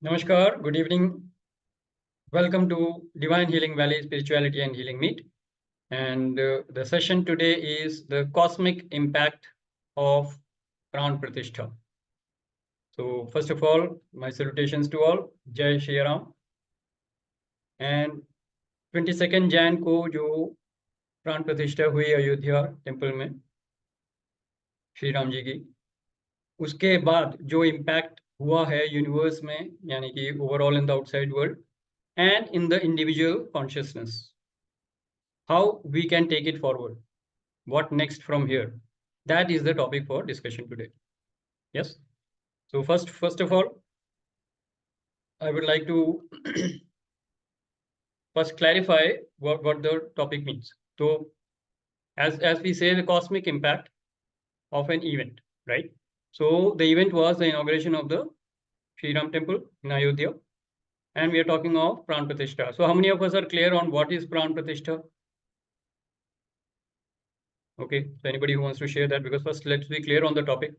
Namaskar, good evening. Welcome to Divine Healing Valley Spirituality and Healing Meet. And the session today is the cosmic impact of Pran Prathistha. So first of all, my salutations to all. Jai Shri Ram. And 22nd Jan को जो प्राण प्रतिष्ठा हुई Ayodhya temple में श्री राम जी की, उसके बाद जो इम्पैक्ट हुआ है यूनिवर्स में, यानी कि overall in the outside world and in the individual consciousness, how we can take it forward, what next from here, that is the topic for discussion today. Yes, so first of all, I would like to first clarify what the topic means. So as we say, the cosmic impact of an event, right? So the event was the inauguration of the Shri Ram temple in Ayodhya, and we are talking of Pran Prathistha. So how many of us are clear on what is Pran Prathistha? Okay, so anybody who wants to share that, because first let's be clear on the topic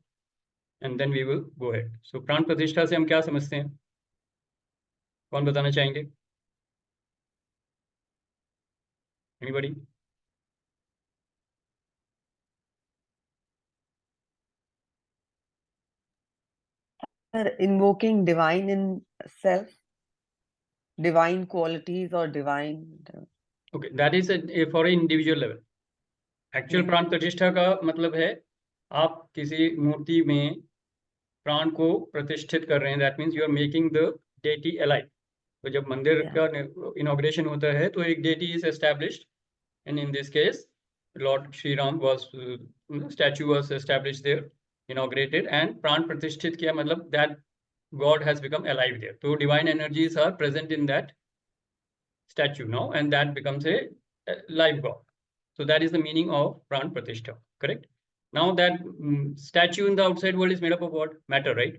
and then we will go ahead. So प्राण प्रतिष्ठा से हम क्या समझते हैं, कौन बताना चाहेंगे? Anybody? Invoking divine in self, divine qualities or divine. Okay, that is for an individual level. Actual प्राण प्रतिष्ठा का मतलब है आप किसी मूर्ति में प्राण को प्रतिष्ठित कर रहे हैं. That means you are making the deity alive. तो जब मंदिर का इनॉग्रेशन होता है तो एक deity is established, and in this case Lord Shri Ram was statue was established there, inaugurated, and Pran Prathishthit किया मतलब that God has become alive there. So divine energies are present in that statue now, and that becomes a live God. So that is the meaning of Pran Pratishtha, correct? Now that statue in the outside world is made up of what? Matter, right?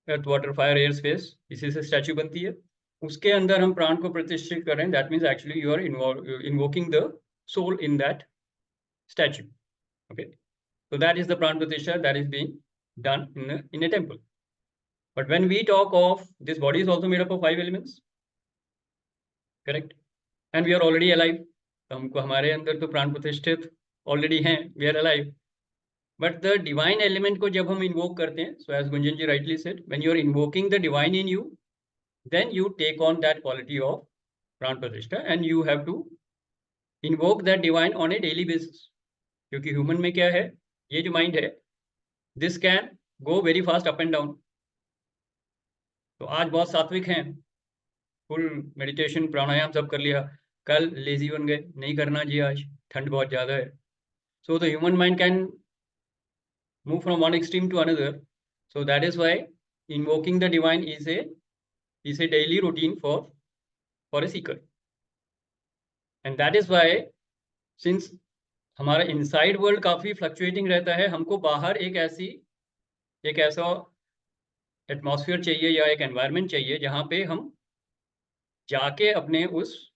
Earth, water, fire, air, space, इसी से statue बनती है. उसके अंदर हम प्राण को प्रतिष्ठित कर रहे हैं. That means actually you are invoking the soul in that statue. Okay, so that is the Pran Pratishtha that is being done in a temple. But when we talk of this body is also made up of 5 elements, correct? And we are already alive. हमको हमारे अंदर तो प्राण प्रतिष्ठित already हैं, we are alive. But the divine element को जब हम invoke करते हैं, so as Gunjan ji rightly said, when you are invoking the divine in you, then you take on that quality of Pran Pratishtha and you have to invoke that divine on a daily basis. क्योंकि human में क्या है, ये जो mind है, this can go very fast up and down. तो आज बहुत सात्विक हैं, फुल मेडिटेशन प्राणायाम सब कर लिया, कल लेजी बन गए, नहीं करना जी आज ठंड बहुत ज़्यादा है. So the human mind can move from one extreme to another. So that is why invoking the divine is a daily routine for a seeker. And that is why since हमारा inside world काफ़ी fluctuating रहता है, हमको बाहर एक ऐसा atmosphere चाहिए या एक एनवायरनमेंट चाहिए जहाँ पे हम जाके अपने उस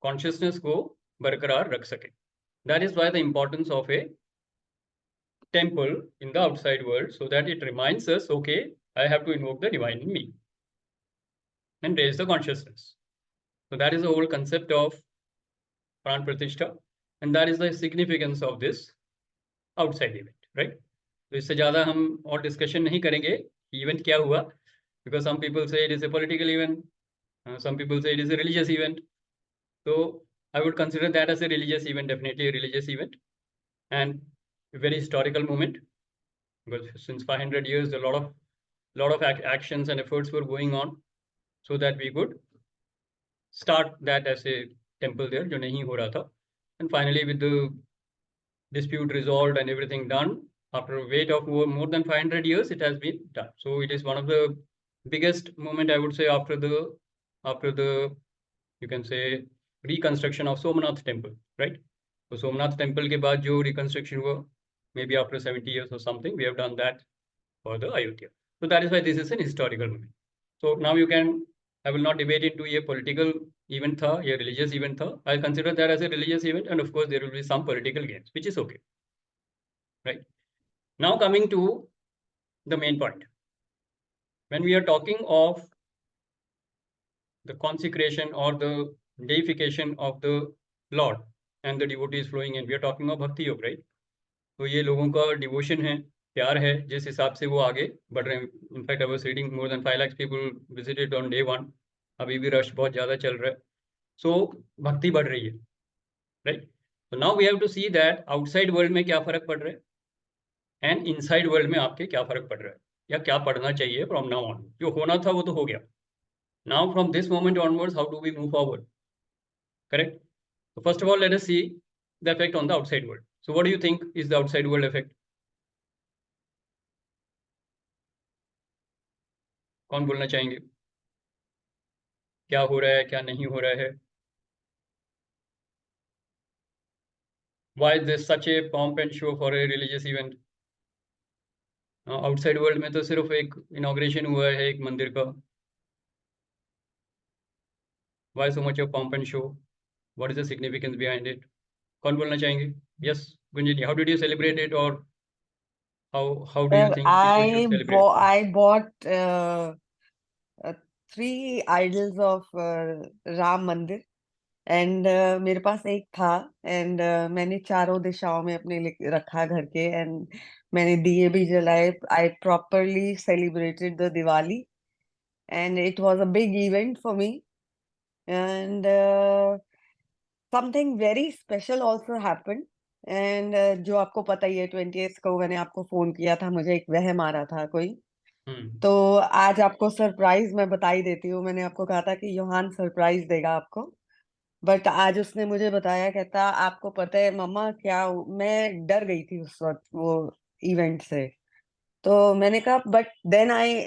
कॉन्शियसनेस को बरकरार रख सकें. That is why the importance of a temple in the outside world, so that it reminds us, okay, I have to invoke the divine in me and raise the consciousness. So that is the whole concept of Pran Pratishtha, and that is the significance of this outside event, right? तो इससे ज़्यादा हम और discussion नहीं करेंगे event क्या हुआ, because some people say it is a political event, some people say it is a religious event. So I would consider that as a religious event, definitely a religious event, and a very historical moment, because since 500 years a lot of actions and efforts were going on so that we could start that as a temple there जो नहीं हो रहा था, and finally with the dispute resolved and everything done, after a wait of more than 500 years it has been done. So it is one of the biggest moment, I would say, after the you can say reconstruction of Somnath temple, right? So Somnath temple के बाद जो reconstruction हुआ, maybe after 70 years or something, we have done that for the Ayodhya. So that is why this is an historical moment. So now I will not debate into a political event tha, a religious event tha. I'll consider that as a religious event, and of course there will be some political gains, which is okay, right? Now coming to the main point, when we are talking of the consecration or the deification of the Lord and the devotees flowing in, we are talking of bhakti yoga, right? तो ये लोगों का devotion है, प्यार है, जिस हिसाब से वो आगे बढ़ रहे हैं. In fact I was reading more than 5 lakh people visited on day 1. अभी भी रश बहुत ज़्यादा चल रहा है. सो भक्ति बढ़ रही है, राइट? तो now we have to see that outside world में क्या फ़र्क पड़ रहा है एंड इनसाइड वर्ल्ड में आपके क्या फ़र्क पड़ रहा है या क्या पढ़ना चाहिए फ्रॉम नाउ ऑन. जो होना था वो तो हो गया. Now from this moment onwards how do we move forward, correct? So first of all, let us see the effect on the outside world. So what do you think is the outside world effect? कौन बोलना चाहेंगे? क्या हो रहा है, क्या नहीं हो रहा है? Why is this such a pomp and show for a religious event? Outside world में तो सिर्फ एक इनॉग्रेशन हुआ है एक मंदिर का. Why so much of pomp and show? What is the significance behind it? कौन बोलना चाहेंगे? Yes, Gunjan ji, how did you celebrate it, or how do you Well, think people should celebrate? I bought 3 idols of Ram Mandir, and मेरे पास एक था, and मैंने चारों दिशाओं में अपने रखा घर के, and मैंने दिए भी जलाए. I properly celebrated the Diwali, and it was a big event for me. And something very special also happened. And जो आपको पता ही है, 20th को मैंने आपको फोन किया था, मुझे एक वहम आ रहा था कोई. तो आज आपको सरप्राइज मैं बता ही देती हूँ. मैंने आपको कहा था कि योहान सरप्राइज देगा आपको, बट आज उसने मुझे बताया, कहता आपको पता है मम्मा क्या, मैं डर गई थी उस वक्त वो इवेंट से. तो मैंने कहा, but then I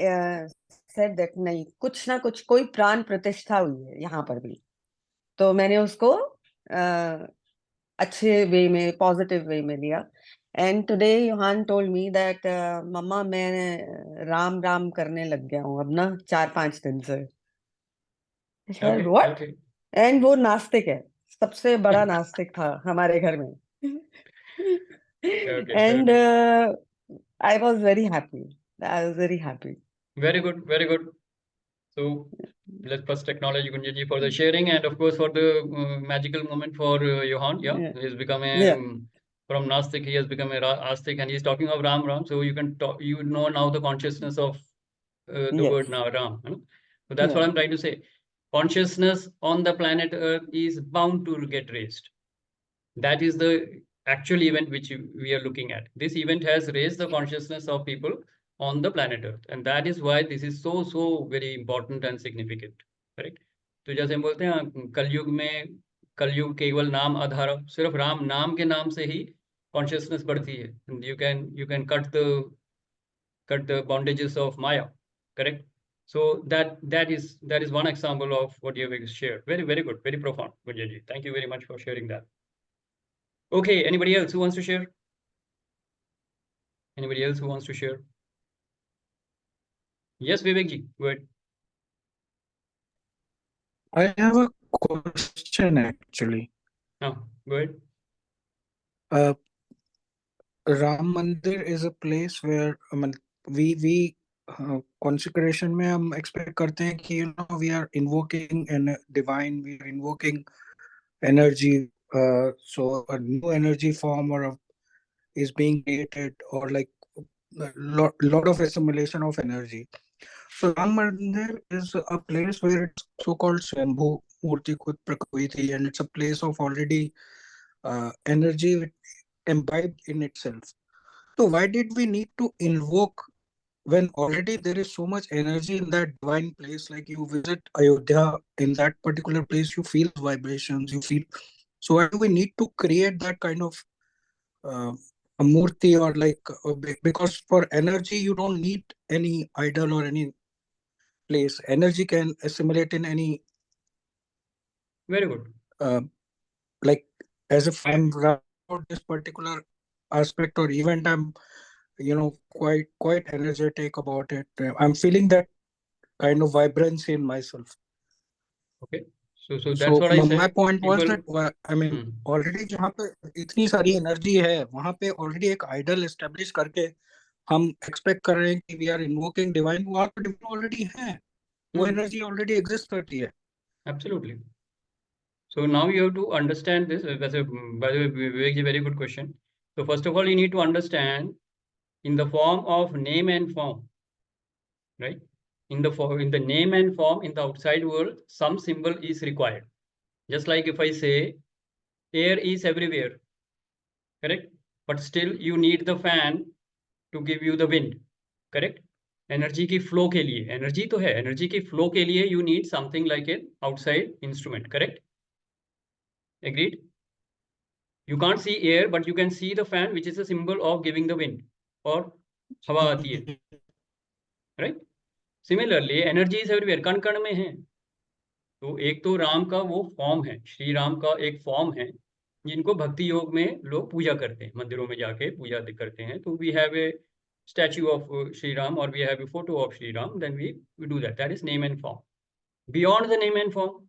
said that नहीं, कुछ ना कुछ कोई प्राण प्रतिष्ठा हुई है यहाँ पर भी. तो मैंने उसको अच्छे वे में, पॉजिटिव वे में लिया. And today Yohan told me that मम्मा मैं राम राम करने लग गया हूँ अब ना 4-5 दिन से. व्हाट? एंड वो नास्तिक है, सबसे बड़ा नास्तिक था हमारे घर में. And I was very happy. I was very happy. Very good, very good. So let's first acknowledge Gunjan ji for the sharing, and of course for the magical moment for Johan. Yeah, he's become a from Nastik, he has become a Astik, and he's talking of Ram Ram. So you can talk, you know now the consciousness of the word now Ram. You know? So that's what I'm trying to say. Consciousness on the planet Earth is bound to get raised. That is the actual event which we are looking at. This event has raised the consciousness of people on the planet Earth, and that is why this is so very important and significant, correct? तो जैसे हम बोलते हैं कलयुग में, कलयुग केवल नाम आधार, सिर्फ राम नाम के नाम से ही कॉन्शियसनेस बढ़ती है. you can cut the bondages of Maya, correct? So that is one example of what you have shared. Very good, very profound, Gunjan ji. Thank you very much for sharing that. Okay, anybody else who wants to share? Anybody else who wants to share? Yes, Vivek ji, go ahead. I have a question actually. Oh, go ahead. Ram Mandir is a place where we consecration में हम expect करते हैं कि we are invoking a divine, we are invoking energy, so a new energy form is being created, or like a lot of assimilation of energy. So Ram Mandir is a place where it's so-called Swambhu Murti Khud Prakat hui thi, and it's a place of already energy imbibed in itself. So why did we need to invoke when already there is so much energy in that divine place? Like you visit Ayodhya, in that particular place you feel vibrations, you feel. So why do we need to create that kind of a murti, or like because for energy you don't need any idol or any place. Energy can assimilate in any. Very good. Like as if I'm about this particular aspect or event, I'm quite energetic about it. I'm feeling that kind of vibrancy in myself. Okay, so that's what I said. My point was that I mean already जहाँ पे इतनी सारी energy है, वहाँ पे already एक idol establish करके हम एक्सपेक्ट कर रहे हैं कि वी आर इन्वोकिंग डिवाइन, वो आपको डिवाइन ऑलरेडी है, वो एनर्जी ऑलरेडी एग्जिस्ट करती है। Absolutely. So now you have to understand this. By the way, Vivek ji, very good question. So first of all, you need to understand in the form of name and form, right? In the name and form in the outside world, some symbol is required. Just like if I say air is everywhere, correct? But still you need the fan to give you the wind, correct? Energy की flow के लिए, energy तो है, energy की flow के लिए you need something like an outside instrument, correct? Agreed? You can't see air, but you can see the fan, which is a symbol of giving the wind, और हवा आती है, right? Similarly, energy is everywhere, कण कण में है। तो एक तो राम का वो फॉर्म है, श्री राम का एक फॉर्म है, जिनको भक्ति योग में लोग पूजा करते हैं, मंदिरों में जाके पूजा करते हैं। तो we have a statue of Shri Ram और we have a photo of Shri Ram, then we do that, that is name and form. Beyond the name and form,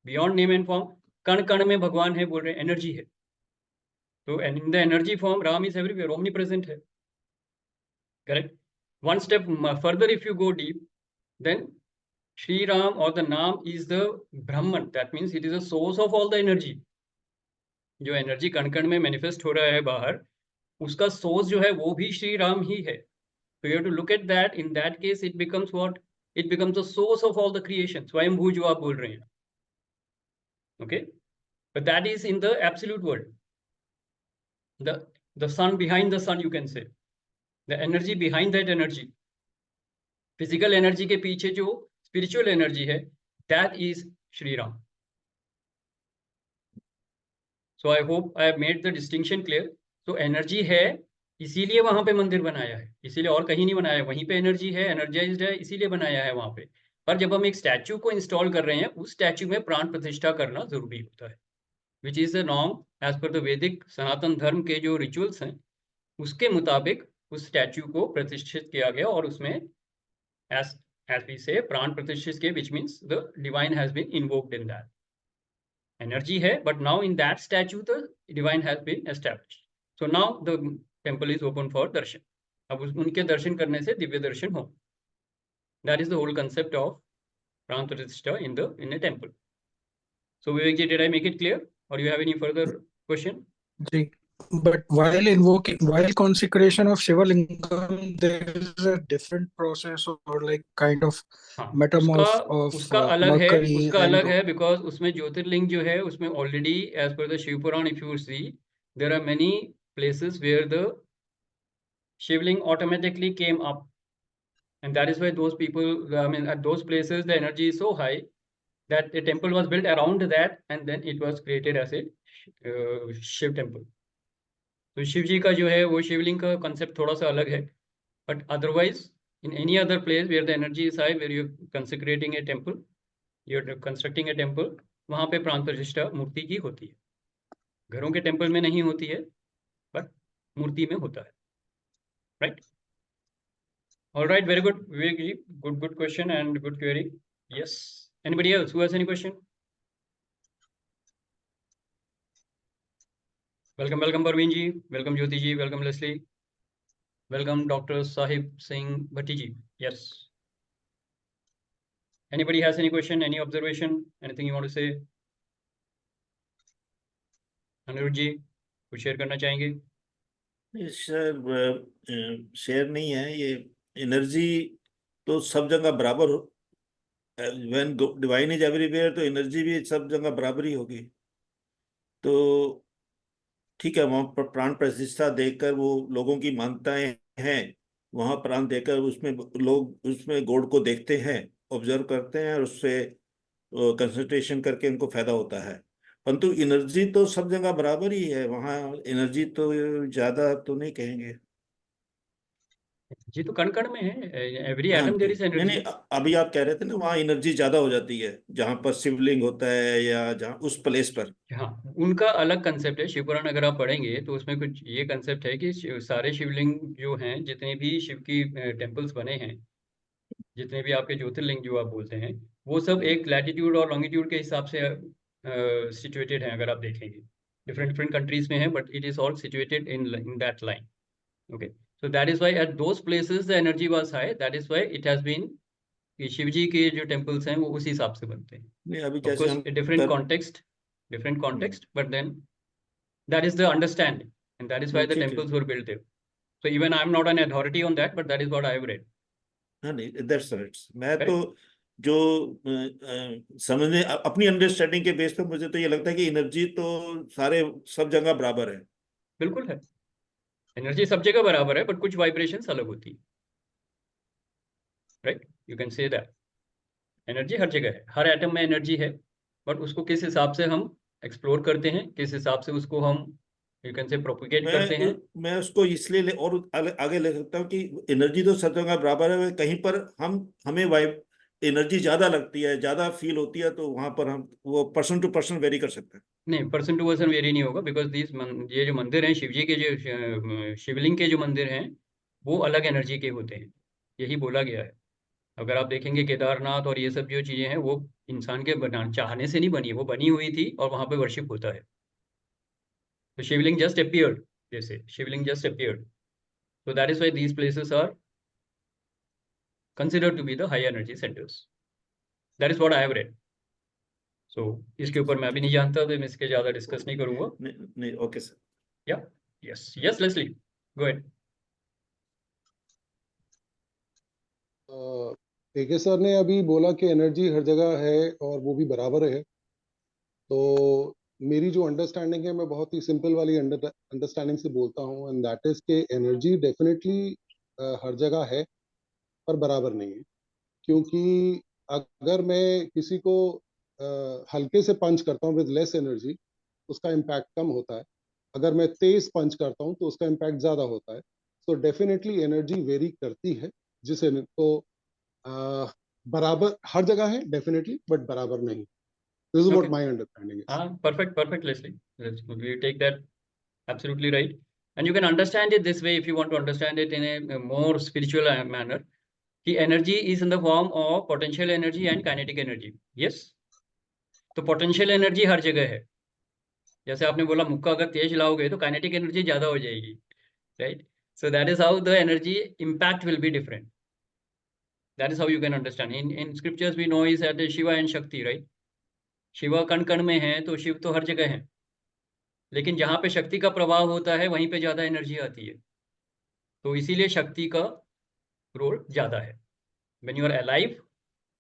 beyond name and form, कण कण में भगवान है बोल रहे हैं, एनर्जी है। तो in the energy form Ram is everywhere, omnipresent है, correct? One step further if you go deep, then Shri Ram or the Naam is the Brahman. That means it is a source of all the energy. जो energy कण कण में manifest हो रहा है बाहर, उसका सोर्स जो है वो भी श्री राम ही है। So you have to look at that. In that case, it becomes what? It becomes the source of all the creation. स्वयंभू जो आप बोल रहे हैं, okay? But that is in the absolute world. The sun behind the sun, you can say. The energy behind that energy. Physical energy के पीछे जो spiritual energy है, that is Shri Ram. So I hope I have made the distinction clear. So energy है, इसीलिए वहां पे मंदिर बनाया है, इसीलिए और कहीं नहीं बनाया है, वहीं पे एनर्जी है, एनर्जाइज्ड है, इसीलिए बनाया है वहां पे। पर जब हम एक स्टैचू को इंस्टॉल कर रहे हैं, उस स्टैचू में प्राण प्रतिष्ठा करना जरूरी होता है, which is the norm as per the Vedic Sanatan धर्म के जो रिचुअल्स हैं, उसके मुताबिक उस स्टैचू को प्रतिष्ठित किया गया। और उसमें as we say प्राण प्रतिष्ठित के, which means the divine has been invoked in that. Energy है, but now in that statue the divine has been established. So now the temple is open for darshan. अब उनके दर्शन करने से दिव्य दर्शन हो. That is the whole concept of Pran Prathistha in a temple. So Vivek ji, did I make it clear, or you have any further question? Ji, but while consecration of Shiva Lingam, there is a different process or like kind of metamorph of उसका अलग mercury है, उसका and अलग है, because उसमें ज्योतिर्लिंग जो है उसमें already as per the Shiv Puran, if you see, there are many places where the Shivling automatically came up, and that is why those people, I mean, at those places the energy is so high that a temple was built around that, and then it was created as a Shiv temple. तो शिव जी का जो है वो शिवलिंग का concept थोड़ा सा अलग है, but otherwise in any other place where the energy is high, where you are consecrating a temple, you are constructing a temple, वहाँ पे प्राण प्रतिष्ठा मूर्ति की होती है। घरों के टेम्पल में नहीं होती है, but मूर्ति में होता है, right? All right, very good, Vivek ji. Good question and good query. Yes. Anybody else who has any question? Welcome, Parveen ji. Welcome, Jyoti ji. Welcome, Leslie. Welcome, Dr. Sahib Singh Bhatti ji. Yes. Anybody has any question, any observation, anything you want to say? Anirudh ji, कुछ share करना चाहेंगे? Sir share नहीं है, ये energy तो सब जगह बराबर हो, व्हेन डिवाइन इज एवरीवेयर, तो एनर्जी भी सब जगह बराबर ही होगी। तो ठीक है, वहाँ पर प्राण प्रतिष्ठा देकर वो लोगों की मान्यताएं हैं, वहाँ प्राण देकर उसमें लोग उसमें गॉड को देखते हैं, ऑब्जर्व करते हैं और उससे कंसंट्रेशन करके उनको फायदा होता है। परंतु एनर्जी तो सब जगह बराबर ही है, वहाँ एनर्जी तो ज्यादा तो नहीं कहेंगे जी, तो कण कण में है, एवरी हाँ एटम देयर जी। Is energy. नहीं, अभी आप कह रहे थे ना वहाँ एनर्जी ज्यादा हो जाती है जहाँ पर शिवलिंग होता है या जहाँ उस प्लेस पर। हाँ, उनका अलग कंसेप्ट है। शिव पुराण अगर आप पढ़ेंगे तो उसमें कुछ ये कंसेप्ट है कि सारे शिवलिंग जो हैं, जितने भी शिव की टेम्पल्स बने हैं, जितने भी आपके ज्योतिर्लिंग जो आप बोलते हैं, वो सब एक लैटिट्यूड और लॉन्गिट्यूड के हिसाब से सिचुएटेड हैं। अगर आप देखेंगे डिफरेंट कंट्रीज में है, but it is all situated in that line, okay. So that is why at those places the energy was high. That is why it has been कि शिव जी के जो टेम्पल्स हैं वो उसी हिसाब से बनते हैं. नहीं अभी Of जैसे course, हम a different context, but then that is the understanding, and that is why the temples were built there. So even I'm not an authority on that, but that is what I have read. हाँ नहीं, that's right. मैं तो जो समझने अपनी understanding के base पे मुझे तो ये लगता है कि एनर्जी तो सब जगह बराबर है. बिल्कुल है, एनर्जी सब जगह बराबर है, बट कुछ वाइब्रेशंस अलग होती है. Right, you can say that energy हर जगह है, हर एटम में एनर्जी है, बट उसको किस हिसाब से हम एक्सप्लोर करते हैं, किस हिसाब से उसको हम यू कैन से प्रोपिगेट करते हैं. मैं उसको इसलिए और आगे ले सकता हूँ कि एनर्जी तो सब जगह बराबर है. कहीं पर हमें एनर्जी ज्यादा लगती है, ज्यादा फील होती है, तो वहां पर हम वो पर्सन टू पर्सन वेरी कर सकते हैं. नहीं, पर्सन टू पर्सन वेरी नहीं होगा, बिकॉज ये जो मंदिर हैं शिव जी के, जो शिवलिंग के जो मंदिर हैं वो अलग एनर्जी के होते हैं, यही बोला गया है. अगर आप देखेंगे केदारनाथ और ये सब जो चीजें हैं वो इंसान के चाहने से नहीं बनी है, वो बनी हुई थी और वहां पे वर्शिप होता है. तो शिवलिंग जस्ट अपीयर्ड, जैसे Shivling just appeared. So that is why these places are considered to be the high energy centers. That is what I have read. So इसके ऊपर मैं अभी नहीं जानता, तो मैं इसके ज्यादा डिस्कस नहीं करूंगा. नहीं, okay sir. Yeah, yes, Leslie, go ahead. के सर ने अभी बोला कि एनर्जी हर जगह है और वो भी बराबर है. तो मेरी जो अंडरस्टैंडिंग है, मैं बहुत ही सिंपल वाली अंडरस्टैंडिंग से बोलता हूँ, एंड दैट इज के एनर्जी डेफिनेटली हर जगह है पर बराबर नहीं है. क्योंकि अगर मैं किसी को हल्के से पंच करता हूँ विद लेस एनर्जी, उसका इम्पैक्ट कम होता है. अगर मैं तेज पंच करता हूँ तो उसका इम्पैक्ट ज्यादा होता है. सो डेफिनेटली एनर्जी वेरी करती है, जिसे तो बराबर हर जगह है डेफिनेटली, बट बराबर नहीं. This is what my understanding is. Perfect, Leslie. We take that absolutely right. And you can understand it this way if you want to understand it in a more spiritual manner. कि energy is in the form of potential energy and kinetic energy. Yes. तो potential energy हर जगह है. जैसे आपने बोला मुक्का अगर तेज लाओगे तो kinetic energy ज्यादा हो जाएगी. Right. So that is how the energy impact will be different. That is how you can understand. In scriptures we know is that Shiva and Shakti, right? Shiva कण कण में है, तो शिव तो हर जगह है, लेकिन जहां पे शक्ति का प्रभाव होता है वहीं पे ज्यादा एनर्जी आती है. तो इसीलिए शक्ति का रोल ज्यादा है. व्हेन यू आर अलाइव,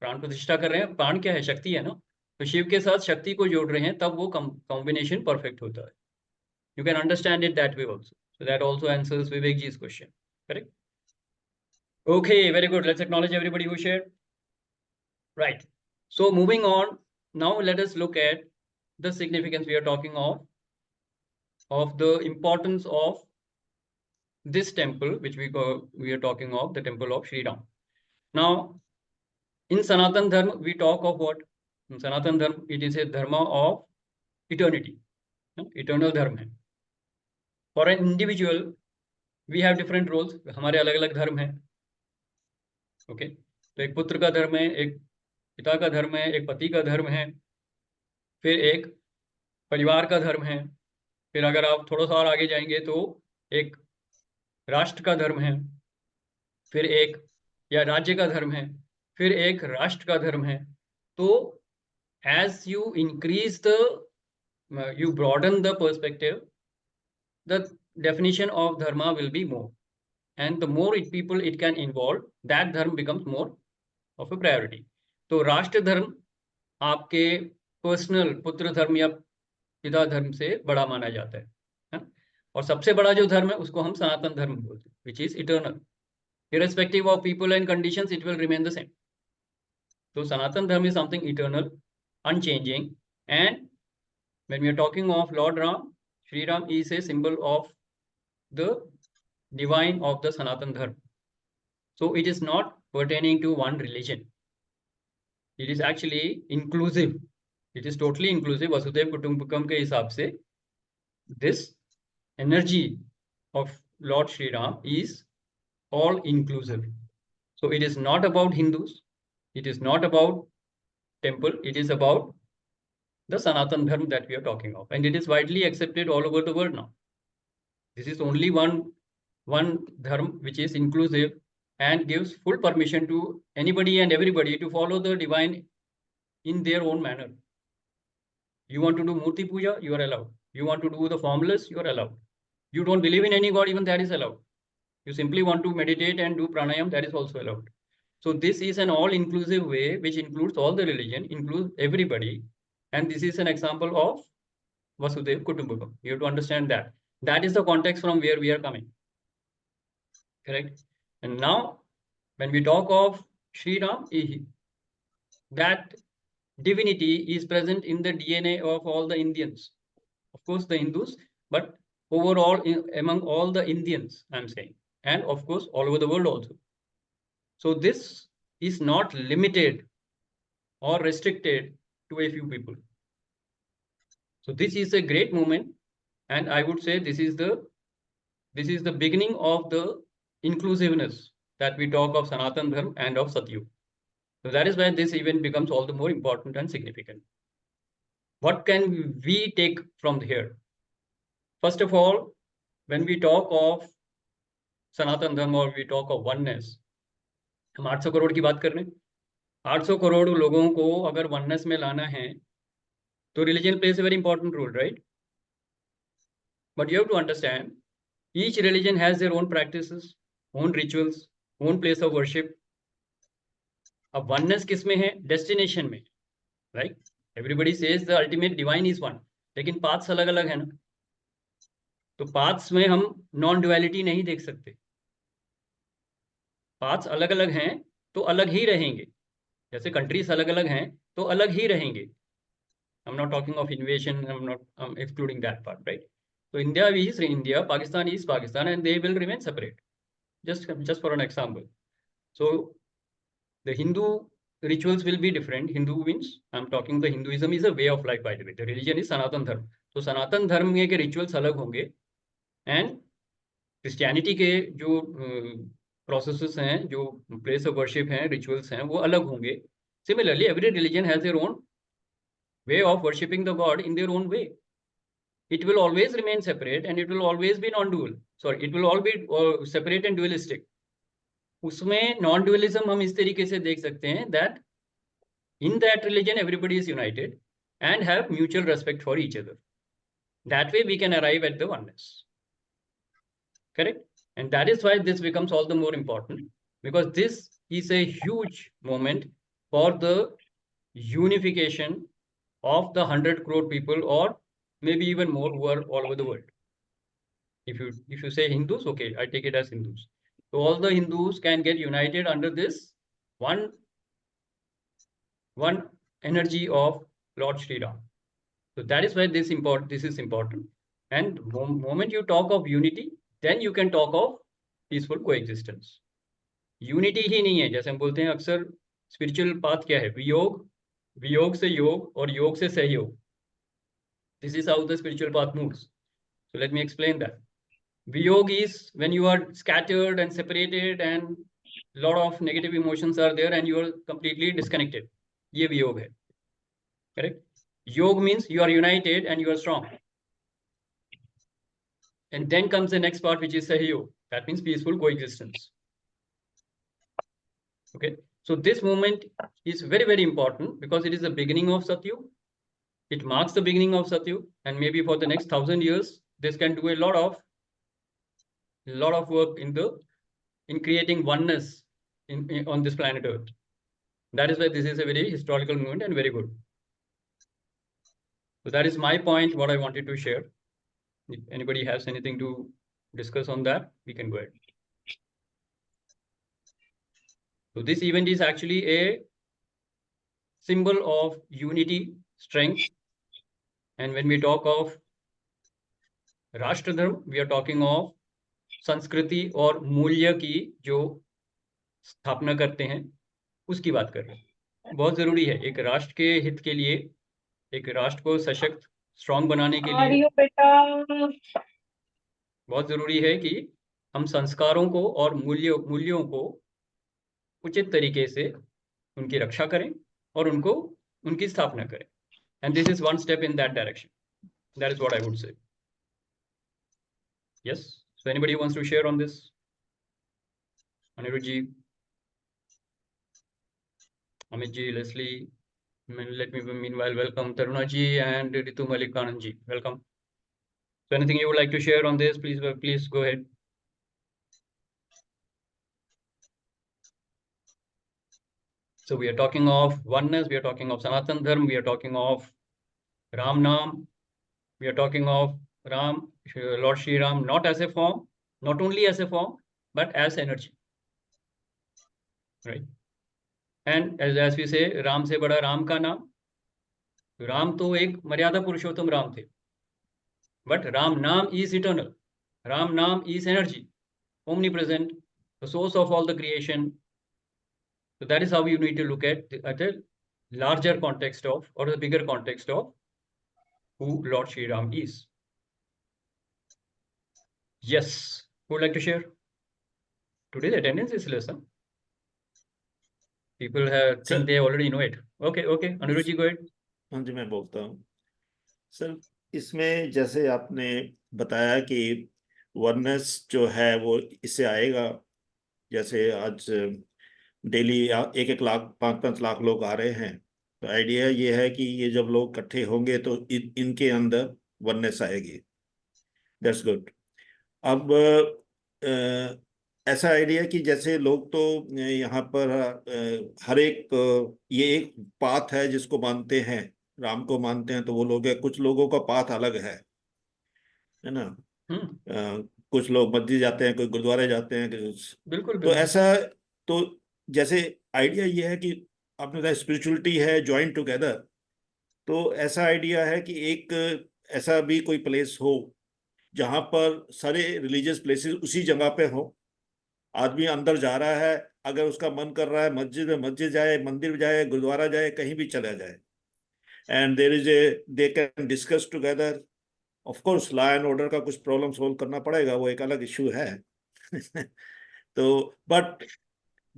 प्राण प्रतिष्ठा कर रहे हैं, प्राण क्या है, शक्ति है ना, तो शिव के साथ शक्ति को जोड़ रहे हैं, तब वो कॉम्बिनेशन परफेक्ट होता है. You can understand it that way also. So that also answers Vivek ji's question. Correct. Okay, very good. Let's acknowledge everybody who shared. Right. So moving on, now let us look at the significance we are talking of the importance of this temple, which we are talking of, the temple of Shri Ram. Now, in Sanatan Dharma, we talk of what? In Sanatan Dharma, it is a dharma of eternity, eternal dharma. For an individual, we have different roles. हमारे अलग अलग धर्म हैं. Okay, तो एक पुत्र का धर्म है, एक पिता का धर्म है, एक पति का धर्म है, फिर एक परिवार का धर्म है, फिर अगर आप थोड़ा सा और आगे जाएंगे तो एक राष्ट्र का धर्म है, फिर एक या राज्य का धर्म है, फिर एक राष्ट्र का धर्म है. तो as you increase you broaden the perspective, the definition of dharma will be more, and the more people it can involve, that dharma becomes more of a priority. तो राष्ट्र धर्म आपके पर्सनल पुत्र धर्म या पिता धर्म से बड़ा माना जाता है, और सबसे बड़ा जो धर्म है उसको हम सनातन धर्म बोलते हैं, which is eternal. Irrespective of people and conditions, it will remain the same. So Sanatan Dharma is something eternal, unchanging, and when we are talking of Lord Ram, Shri Ram is a symbol of the divine of the Sanatan Dharma. So it is not pertaining to one religion. It is actually inclusive. It is totally inclusive. Vasudev Kutumbakam के हिसाब से this energy of Lord Shri Ram is all inclusive. So it is not about Hindus. It is not about temple. It is about the Sanatan Dharma that we are talking of. And it is widely accepted all over the world now. This is only one one dharma which is inclusive and gives full permission to anybody and everybody to follow the divine in their own manner. You want to do Murti Puja, you are allowed. You want to do the formulas, you are allowed. You don't believe in any god, even that is allowed. You simply want to meditate and do pranayam, that is also allowed. So this is an all-inclusive way which includes all the religion, includes everybody. And this is an example of Vasudev Kutumbakam. You have to understand that. That is the context from where we are coming. Correct? And now, when we talk of Sri Ram, that divinity is present in the DNA of all the Indians. Of course, the Hindus, but overall among all the Indians, I'm saying. And of course, all over the world also. So this is not limited or restricted to a few people. So this is a great movement, and I would say this is the beginning of the inclusiveness that we talk of Sanatan Dharma and of Satyug. So that is why this event becomes all the more important and significant. What can we take from here? First of all, when we talk of Sanatan Dharma or we talk of oneness, हम 800 करोड़ की बात कर रहे हैं. 800 करोड़ लोगों को अगर oneness में लाना है, तो religion plays a very important role, right? But you have to understand, each religion has their own practices, own rituals, own place of worship. अब oneness किस में है? Destination में, right? Everybody says the ultimate divine is one, लेकिन paths अलग अलग है ना. तो paths में हम non duality नहीं देख सकते. paths अलग अलग हैं तो अलग ही रहेंगे. जैसे countries अलग अलग हैं तो अलग ही रहेंगे. I'm not talking of invasion, I'm excluding that part, right? So India is India, Pakistan is Pakistan, and they will remain separate. Just for an example. So the Hindu rituals will be different. Hindu means, I'm talking the Hinduism is a way of life, by the way. The religion is Sanatan Dharma. So Sanatan Dharma में के rituals अलग होंगे, and Christianity के जो processes हैं, जो place of worship हैं, rituals हैं, वो अलग होंगे. Similarly, every religion has their own way of worshipping the God in their own way. It will always remain separate and it will always be non-dual. Sorry, it will all be separate and dualistic. उसमें non-dualism हम इस तरीके से देख सकते हैं that in that religion everybody is united and have mutual respect for each other. That way we can arrive at the oneness. Correct? And that is why this becomes all the more important, because this is a huge moment for the unification of the 100 crore people, or maybe even more, who are all over the world. If you say Hindus, okay, I take it as Hindus. So all the Hindus can get united under this one energy of Lord Sri Ram. So that is why this is important. And moment you talk of unity, then you can talk of peaceful coexistence. Unity ही नहीं है, जैसे हम बोलते हैं अक्सर spiritual path क्या है? वियोग से योग और योग से सहयोग. This is how the spiritual path moves. So let me explain that. Viyog is when you are scattered and separated and a lot of negative emotions are there and you are completely disconnected. ये viyog है. Correct? Yog means you are united and you are strong. And then comes the next part, which is sahyog. That means peaceful coexistence. Okay. So this movement is very, very important because it is the beginning of Satyug. It marks the beginning of Satyug, and maybe for the next 1,000 years, this can do a lot of work in creating oneness on this planet Earth. That is why this is a very historical movement and very good. So that is my point, what I wanted to share. If anybody has anything to discuss on that, we can go ahead. So this event is actually a symbol of unity, strength. And when we talk of Rashtra Dharma, we are talking of संस्कृति और मूल्य की जो स्थापना करते हैं उसकी बात कर रहे हैं. बहुत जरूरी है एक राष्ट्र के हित के लिए, एक राष्ट्र को सशक्त स्ट्रॉन्ग बनाने के लिए बहुत जरूरी है कि हम संस्कारों को और मूल्यों को उचित तरीके से उनकी रक्षा करें और उनकी स्थापना करें. And this is one step in that direction. That is what I would say. Yes. So anybody wants to share on this? Anirudh ji, Amit ji, Leslie. Let me meanwhile welcome Taruna ji and Ritu Malikanand ji. Welcome. So anything you would like to share on this, please go ahead. So we are talking of oneness, we are talking of Sanatan Dharma, we are talking of Ram Nam, we are talking of Ram, Lord Shri Ram, not as a form, not only as a form, but as energy. Right? And as we say, Ram se bada Ram ka naam. Ram to ek मर्यादा पुरुषोत्तम Ram थे. But Ram Nam is eternal. Ram Nam is energy, omnipresent, the source of all the creation. So that is how you need to look at the larger context of, or the bigger context of, who Lord Shri Ram is. Yes, who would like to share? Today's attendance is less. People think they already know it. Okay, Anirudh ji, go ahead. हाँ जी, मैं बोलता हूँ sir. इसमें जैसे आपने बताया कि oneness जो है वो इससे आएगा, जैसे आज डेली 1-1 लाख 5-5 लाख लोग आ रहे हैं, तो आइडिया ये है कि ये जब लोग इकट्ठे होंगे तो इनके अंदर वननेस आएगी। That's good. अब ऐसा आइडिया कि जैसे लोग तो यहाँ पर हर एक ये एक पाथ है जिसको मानते हैं, राम को मानते हैं, तो वो लोग है, कुछ लोगों का पाथ अलग है ना। कुछ लोग मस्जिद जाते हैं, कोई गुरुद्वारे जाते हैं, बिल्कुल। तो ऐसा, तो जैसे आइडिया ये है कि आपने कहा स्पिरिचुअलिटी है ज्वाइन टुगेदर, तो ऐसा आइडिया है कि एक ऐसा भी कोई प्लेस हो जहां पर सारे रिलीजियस प्लेसेस उसी जगह पे हो। आदमी अंदर जा रहा है, अगर उसका मन कर रहा है मस्जिद में मस्जिद जाए, मंदिर जाए, गुरुद्वारा जाए, कहीं भी चला जाए, and they can discuss together. Of course law and order का कुछ प्रॉब्लम सोल्व करना पड़ेगा, वो एक अलग इश्यू है। तो but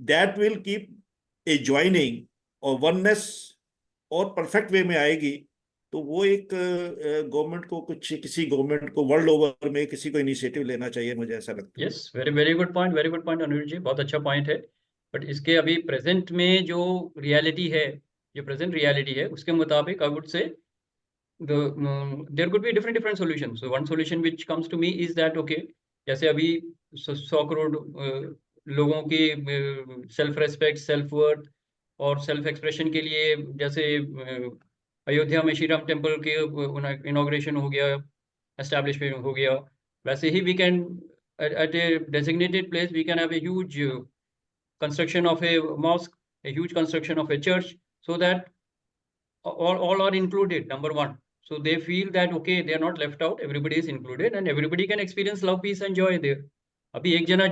that will keep a joining और वननेस, और परफेक्ट वे में आएगी। तो वो एक गवर्नमेंट को, किसी गवर्नमेंट को वर्ल्ड ओवर में किसी को इनिशिएटिव लेना चाहिए, मुझे ऐसा लगता है। यस, वेरी गुड पॉइंट अनुज जी, बहुत अच्छा पॉइंट है। बट इसके अभी प्रेजेंट में जो रियलिटी है, जो प्रेजेंट रियलिटी है, उसके मुताबिक I would say there could be different solutions. So one solution which comes to me is that okay, जैसे अभी 100 करोड़ लोगों की सेल्फ रेस्पेक्ट, सेल्फ वर्थ और सेल्फ एक्सप्रेशन के लिए, जैसे अयोध्या में श्री राम टेम्पल के इनॉग्रेशन हो गया, एस्टैब्लिशमेंट हो गया, वैसे ही we can at a designated place we can have a huge construction of a mosque, a huge construction of a church, so that all are included, number one. So they feel that okay, they are not left out, everybody is included and everybody can experience love, peace and joy there. अभी एक जना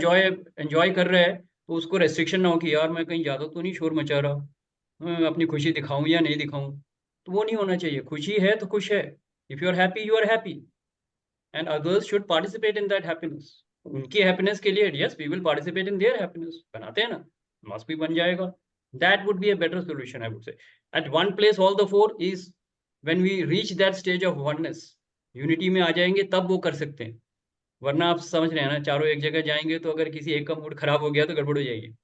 enjoy कर रहा है तो उसको restriction ना हो कि यार मैं कहीं ज़्यादा तो नहीं शोर मचा रहा, मैं अपनी खुशी दिखाऊं या नहीं दिखाऊं, तो वो नहीं होना चाहिए। खुशी है तो खुश है, if you are happy you are happy and others should participate in that happiness. उनकी happiness के लिए yes we will participate in their happiness, बनाते हैं ना, मस्क भी बन जाएगा। That would be a better solution, I would say. At one place all the four is when we reach that stage of oneness, unity में आ जाएंगे तब वो कर सकते हैं, वरना आप समझ रहे हैं ना, चारों एक जगह जाएंगे तो अगर किसी एक का मूड खराब हो गया तो गड़बड़ हो जाएगी।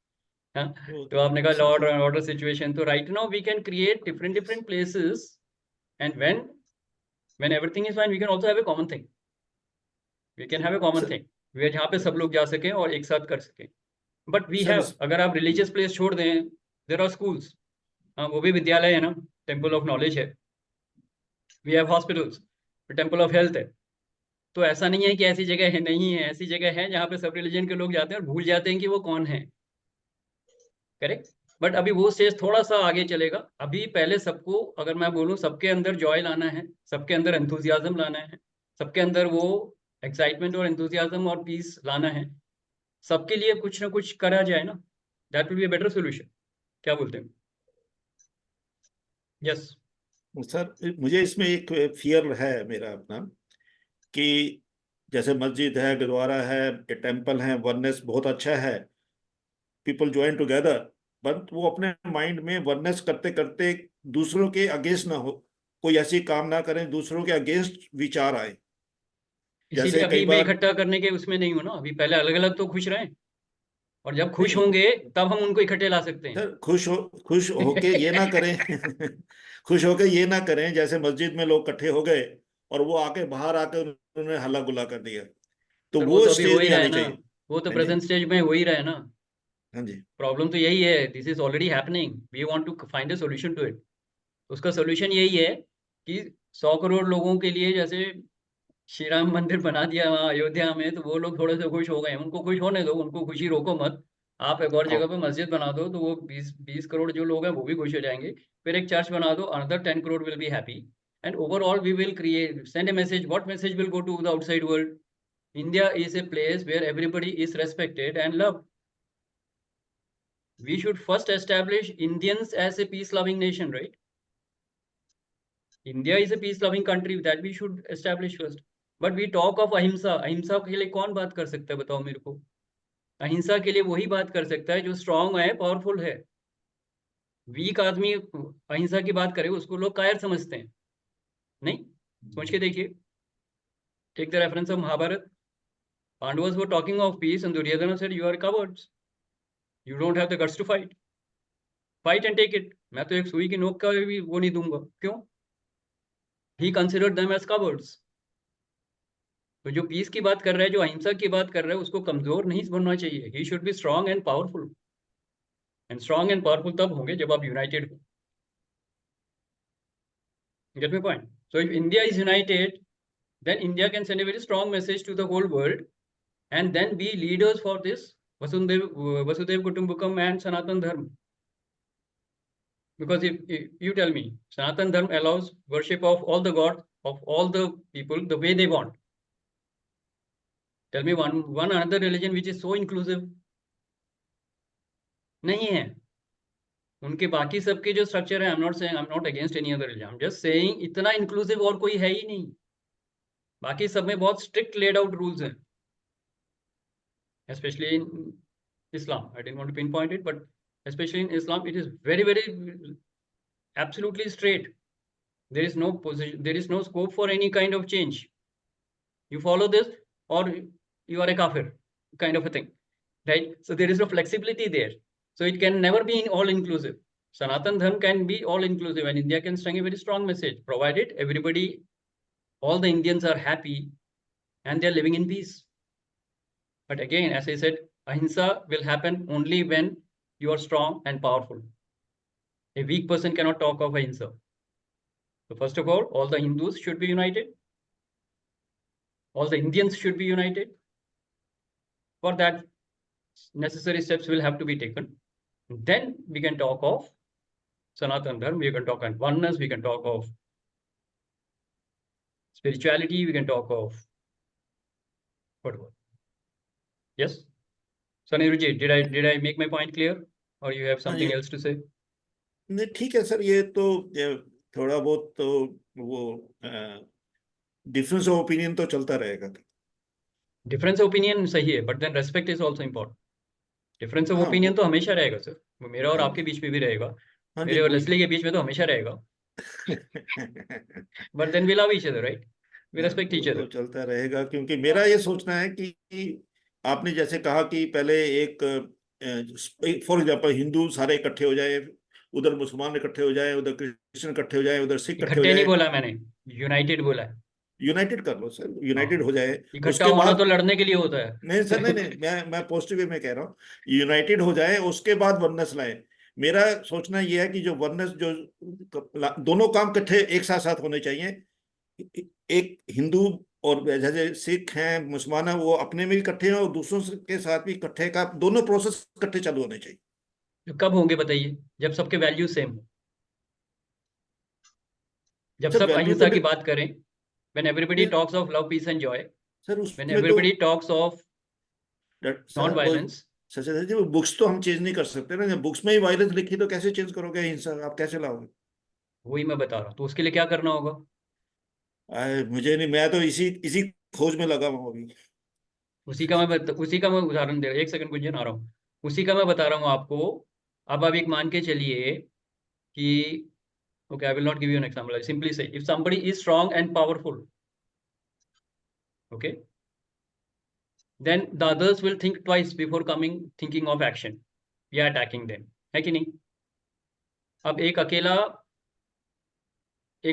हाँ, तो आपने कहा लॉ एंड ऑर्डर सिचुएशन, तो right now we can create different places and when everything is fine we can also have a common thing, we can have a common thing जहाँ पे सब लोग जा सकें और एक साथ कर सकें। बट वी हैव, अगर आप रिलीजियस प्लेस छोड़ दें, देयर आर स्कूल्स, वो भी विद्यालय है ना, टेम्पल ऑफ नॉलेज है, we have hospitals, temple of health है। तो ऐसा नहीं है कि ऐसी जगह है नहीं है, ऐसी जगह है जहाँ पे सब रिलीजन के लोग जाते हैं और भूल जाते हैं कि वो कौन है, करेक्ट। बट अभी वो स्टेज थोड़ा सा आगे चलेगा। अभी पहले सबको, अगर मैं बोलूँ, सबके अंदर जॉय लाना है, सबके अंदर एंथुजियाज्म लाना है, सबके अंदर वो एक्साइटमेंट और एंथुजियाज्म और पीस लाना है, सबके लिए कुछ ना कुछ करा जाए ना, that will be a better solution. क्या बोलते हैं? यस सर, मुझे इसमें एक फियर है मेरा अपना, कि जैसे मस्जिद है, गुरुद्वारा है, टेम्पल है, वननेस बहुत अच्छा है, पीपल ज्वाइन टुगेदर, बट वो अपने माइंड में वननेस करते करते दूसरों के अगेंस्ट ना हो, कोई ऐसी काम ना करें दूसरों के अगेंस्ट विचार आए। इसीलिए जैसे अभी कई मैं बार इकट्ठा करने के उसमें नहीं हूँ ना, अभी पहले अलग अलग तो खुश रहें, और जब खुश नहीं होंगे तब हम उनको इकट्ठे ला सकते हैं। सर, खुश होके ये ना करें खुश होके ये ना करें जैसे मस्जिद में लोग इकट्ठे हो गए और वो आके बाहर आके उन्होंने हल्ला गुल्ला कर दिया, तो सर वो वो तो अभी हो स्टेज ही नहीं रहा है आनी ना, चाहिए। वो तो हाँ जी, प्रेजेंट स्टेज में हो ही रहा है ना। हाँ जी। प्रॉब्लम तो यही है, this is already happening, we want to find a solution to it. उसका सॉल्यूशन यही है कि 100 करोड़ लोगों के लिए जैसे श्री राम मंदिर बना दिया वहाँ अयोध्या में, तो वो लोग थोड़े से खुश हो गए, उनको खुश होने दो, उनको खुशी रोको मत। आप एक और जगह हाँ पे मस्जिद बना दो, तो वो 20 करोड़ जो लोग हैं वो भी खुश हो जाएंगे। फिर एक चर्च बना दो, another 10 crore will be happy, and overall we will create send a message. What message will go to the outside world? India is a place where everybody is respected and loved. We should first establish Indians as a peace-loving nation, right? India is a peace-loving country that we should establish first. But we talk of ahimsa. अहिंसा के लिए कौन बात कर सकता है, बताओ मेरे को। अहिंसा के लिए वही बात कर सकता है जो स्ट्रांग है, पावरफुल है। वीक आदमी अहिंसा की बात करे उसको लोग कायर समझते हैं। नहीं, सोच के देखिए। Take the reference of Mahabharata. Pandavas were talking of peace and Duryodhana said, "You are cowards. You don't have the guts to fight. Fight and take it." मैं तो एक सुई की नोक का भी वो नहीं दूंगा। क्यों? He considered them as cowards. तो जो पीस की बात कर रहा है, जो अहिंसा की बात कर रहा है, उसको कमजोर नहीं बनना चाहिए। He should be strong and powerful. And strong and powerful तब होंगे जब आप united हो। Get my point? So if India is united, then India can send a very strong message to the whole world, and then be leaders for this Vasudev Kutumbakam and Sanatan Dharma. Because if you tell me, Sanatan Dharma allows worship of all the gods of all the people the way they want. Tell me one another religion which is so inclusive. नहीं है। उनके बाकी सबके जो structure है, I am not against any other religion, I am just saying इतना inclusive और कोई है ही नहीं। बाकी सब में बहुत स्ट्रिक्ट लेड आउट रूल्स हैं, especially in Islam. I didn't want to pinpoint it, but especially in Islam, it is very, very absolutely straight. There is no position, there is no scope for any kind of change. You follow this or you are a kafir, kind of a thing, right? So there is no flexibility there. So it can never be all inclusive. Sanatan Dharma can be all inclusive, and India can send a very strong message, provided everybody, all the Indians are happy and they are living in peace. But again, as I said, ahimsa will happen only when you are strong and powerful. A weak person cannot talk of ahimsa. So first of all the Hindus should be united. All the Indians should be united. For that, necessary steps will have to be taken. Then we can talk of Sanatan Dharma, we can talk of oneness, we can talk of spirituality, we can talk of whatever. Yes? Saniruji, did I make my point clear? Or you have something else to say? नहीं, ठीक है sir, ये तो थोड़ा बहुत तो वो difference of opinion तो चलता रहेगा। डिफरेंस ऑफ ओपिनियन सही है, but then respect is also important. Difference of हाँ ओपिनियन तो हमेशा रहेगा सर, वो मेरा और हाँ आपके बीच में भी रहेगा, हाँ जी, मेरे और वही लेस्ली के बीच में तो हमेशा रहेगा। But then we love each other, right? We respect वो ईच तो अदर। चलता रहेगा, क्योंकि मेरा ये सोचना है कि आपने जैसे कहा कि पहले एक फॉर एग्जांपल हिंदू सारे इकट्ठे हो जाए, उधर मुसलमान इकट्ठे हो जाए, उधर क्रिश्चियन इकट्ठे हो जाए, उधर सिख इकट्ठे हो इकट्ठे नहीं जाए। बोला मैंने, यूनाइटेड बोला है। यूनाइटेड कर लो सर, यूनाइटेड हाँ, हो जाए। इकट्ठा उसके होना बाद तो लड़ने के लिए होता है। नहीं सर, नहीं, मैं पॉजिटिव वे में कह रहा हूँ, यूनाइटेड हो जाए, उसके बाद वननेस लाए। मेरा सोचना यह है कि जो वननेस, जो दोनों काम इकट्ठे एक साथ साथ होने चाहिए। एक हिंदू और जैसे सिख हैं, मुसलमान हैं, वो अपने में भी इकट्ठे हैं और दूसरों के साथ भी इकट्ठे का, दोनों प्रोसेस इकट्ठे चालू होने चाहिए। तो कब होंगे बताइए? जब सबके वैल्यू सेम हो, जब सर सब वैल्यू अहिंसा तो की बात करें, when everybody talks of love, peace and joy, sir when उसमें तो everybody talks of सर वो non-violence, सर जी, वो बुक्स तो हम चेंज नहीं कर सकते ना। जब बुक्स में ही वायलेंस लिखी तो कैसे चेंज करोगे हिंसा? आप कैसे लाओगे? वही मैं बता रहा हूँ। तो उसके लिए क्या करना होगा? मुझे नहीं, मैं तो इसी इसी खोज में लगा हूँ अभी। उसी का मैं उदाहरण दे रहा हूँ। एक सेकंड गुंजन, आ रहा हूँ। उसी का मैं बता रहा हूँ आपको। अब आप एक मान के चलिए कि okay, I will not give you an example. I simply say if somebody is strong and powerful, okay, then the others will think twice before thinking of action. We are attacking them, है कि नहीं? अब एक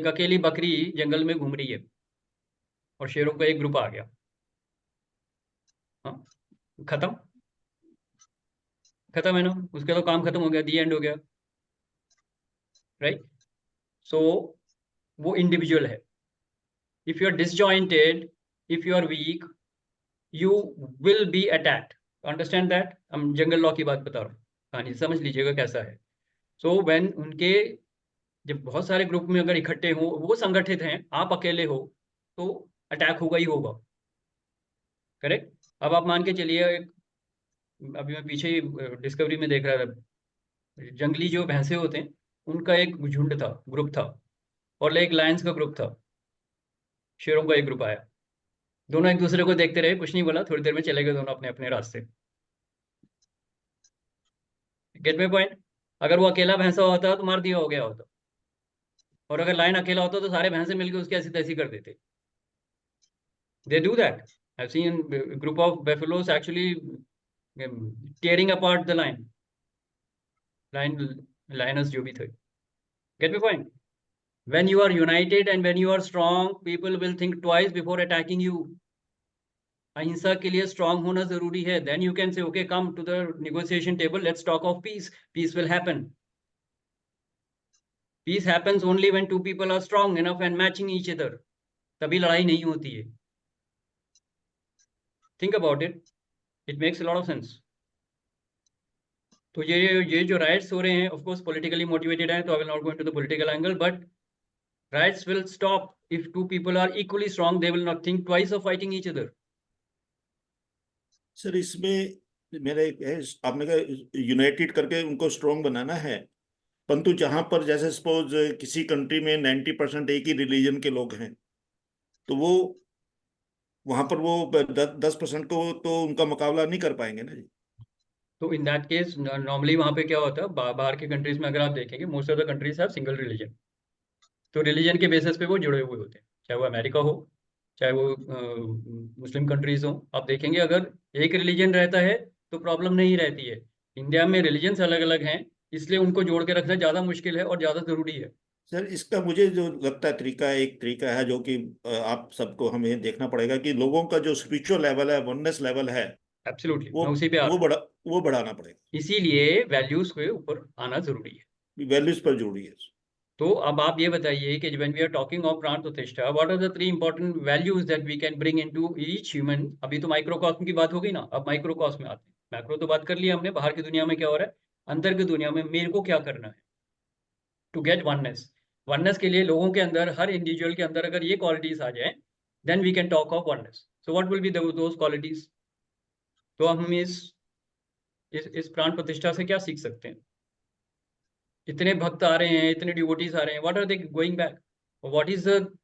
अकेली बकरी जंगल में घूम रही है और शेरों का एक ग्रुप आ गया, हाँ, खत्म है ना, उसका तो काम खत्म हो गया, दी एंड हो गया, राइट? सो वो इंडिविजुअल है. If you are disjointed, if you are weak, you will be attacked. Understand that? हम जंगल लॉ की बात बता रहा हूँ, कहानी समझ लीजिएगा कैसा है. सो व्हेन उनके जब बहुत सारे ग्रुप में अगर इकट्ठे हो, वो संगठित हैं, आप अकेले हो, तो अटैक होगा ही होगा, करेक्ट? अब आप मान के चलिए, अभी मैं पीछे डिस्कवरी में देख रहा था, जंगली जो भैंसे होते हैं उनका एक झुंड था, ग्रुप था, और एक लायंस का ग्रुप था, शेरों का एक ग्रुप आया. दोनों एक दूसरे को देखते रहे, कुछ नहीं बोला, थोड़ी देर में चले गए दोनों अपने अपने रास्ते. Gate my point? अगर वो अकेला भैंसा होता तो मार दिया हो गया होता, और अगर लायन अकेला होता तो सारे भैंसे मिलकर उसकी ऐसी तैसी कर देते. They do that. I've seen a group of buffaloes actually tearing apart the lioness जो भी थे. Get my point? When you are united and when you are strong, people will think twice before attacking you. अहिंसा के लिए strong होना जरूरी है. Then you can say, okay, come to the negotiation table. Let's talk of peace. Peace will happen. Peace happens only when two people are strong enough and matching each other. तभी लड़ाई नहीं होती है. Think about it. It makes a lot of sense. तो ये जो rights हो रहे हैं, ऑफ कोर्स पॉलिटिकली मोटिवेटेड हैं, तो I will not go into the political angle, but riots will stop if two people are equally strong. They will not think twice of fighting each other. Sir इसमें मेरा एक है, आपने कहा United करके उनको स्ट्रांग बनाना है, परंतु जहां पर जैसे सपोज किसी कंट्री में 90% एक ही रिलीजन के लोग हैं, तो वो वहां पर वो 10% को तो उनका मुकाबला नहीं कर पाएंगे ना जी. तो इन दैट केस नॉर्मली वहां पे क्या होता है, बाहर के कंट्रीज में अगर आप देखेंगे, most of the countries have single religion. तो रिलीजन के बेसिस पे वो जुड़े हुए होते हैं, चाहे वो अमेरिका हो, चाहे वो मुस्लिम कंट्रीज हो. आप देखेंगे अगर एक रिलीजन रहता है तो प्रॉब्लम नहीं रहती है. इंडिया में रिलीजन्स अलग अलग हैं, इसलिए उनको जोड़ के रखना ज़्यादा मुश्किल है और ज़्यादा ज़रूरी है. सर इसका मुझे जो लगता है एक तरीका है जो कि आप सबको हमें देखना पड़ेगा कि लोगों का जो स्पिरिचुअल लेवल है, वननेस लेवल है, एब्सोल्युटली, मैं उसी पे आ रहा हूं. वो बढ़ाना पड़ेगा. इसीलिए वैल्यूज के ऊपर आना जरूरी है. वैल्यूज पर जरूरी है. तो अब आप ये बताइए कि when we are talking of Pran Pratishtha, what are the 3 important values that we can bring into each human. अभी तो माइक्रोकॉस्म की बात हो गई ना, अब माइक्रोकॉस्म में आते हैं. मैक्रो तो बात कर लिया हमने, बाहर की दुनिया में क्या हो रहा है, अंदर की दुनिया में मेरे को क्या करना है टू गेट वननेस. वननेस के लिए लोगों के अंदर, हर इंडिविजुअल के अंदर अगर ये क्वालिटीज आ जाए, then we can talk of oneness. So what will be those qualities? तो हम इस प्राण प्रतिष्ठा से क्या सीख सकते हैं? इतने भक्त आ रहे हैं, इतने डिवोटीज आ रहे हैं, what are they going back? What is the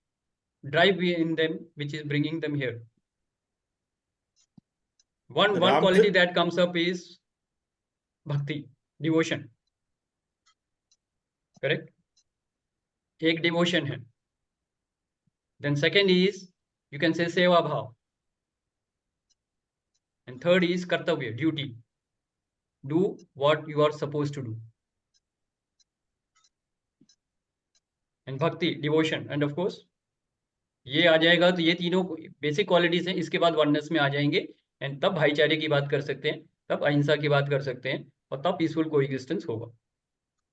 drive in them which is bringing them here? one quality that comes up is bhakti, devotion, correct? एक devotion है. Then second is, you can say सेवा भाव, and third is कर्तव्य, duty. Do what you are supposed to do. And bhakti, devotion, and of course ये आ जाएगा तो ये तीनों बेसिक क्वालिटीज हैं. इसके बाद वननेस में आ जाएंगे, एंड तब भाईचारे की बात कर सकते हैं, तब अहिंसा की बात कर सकते हैं, और तब पीसफुल कोएग्जिस्टेंस होगा.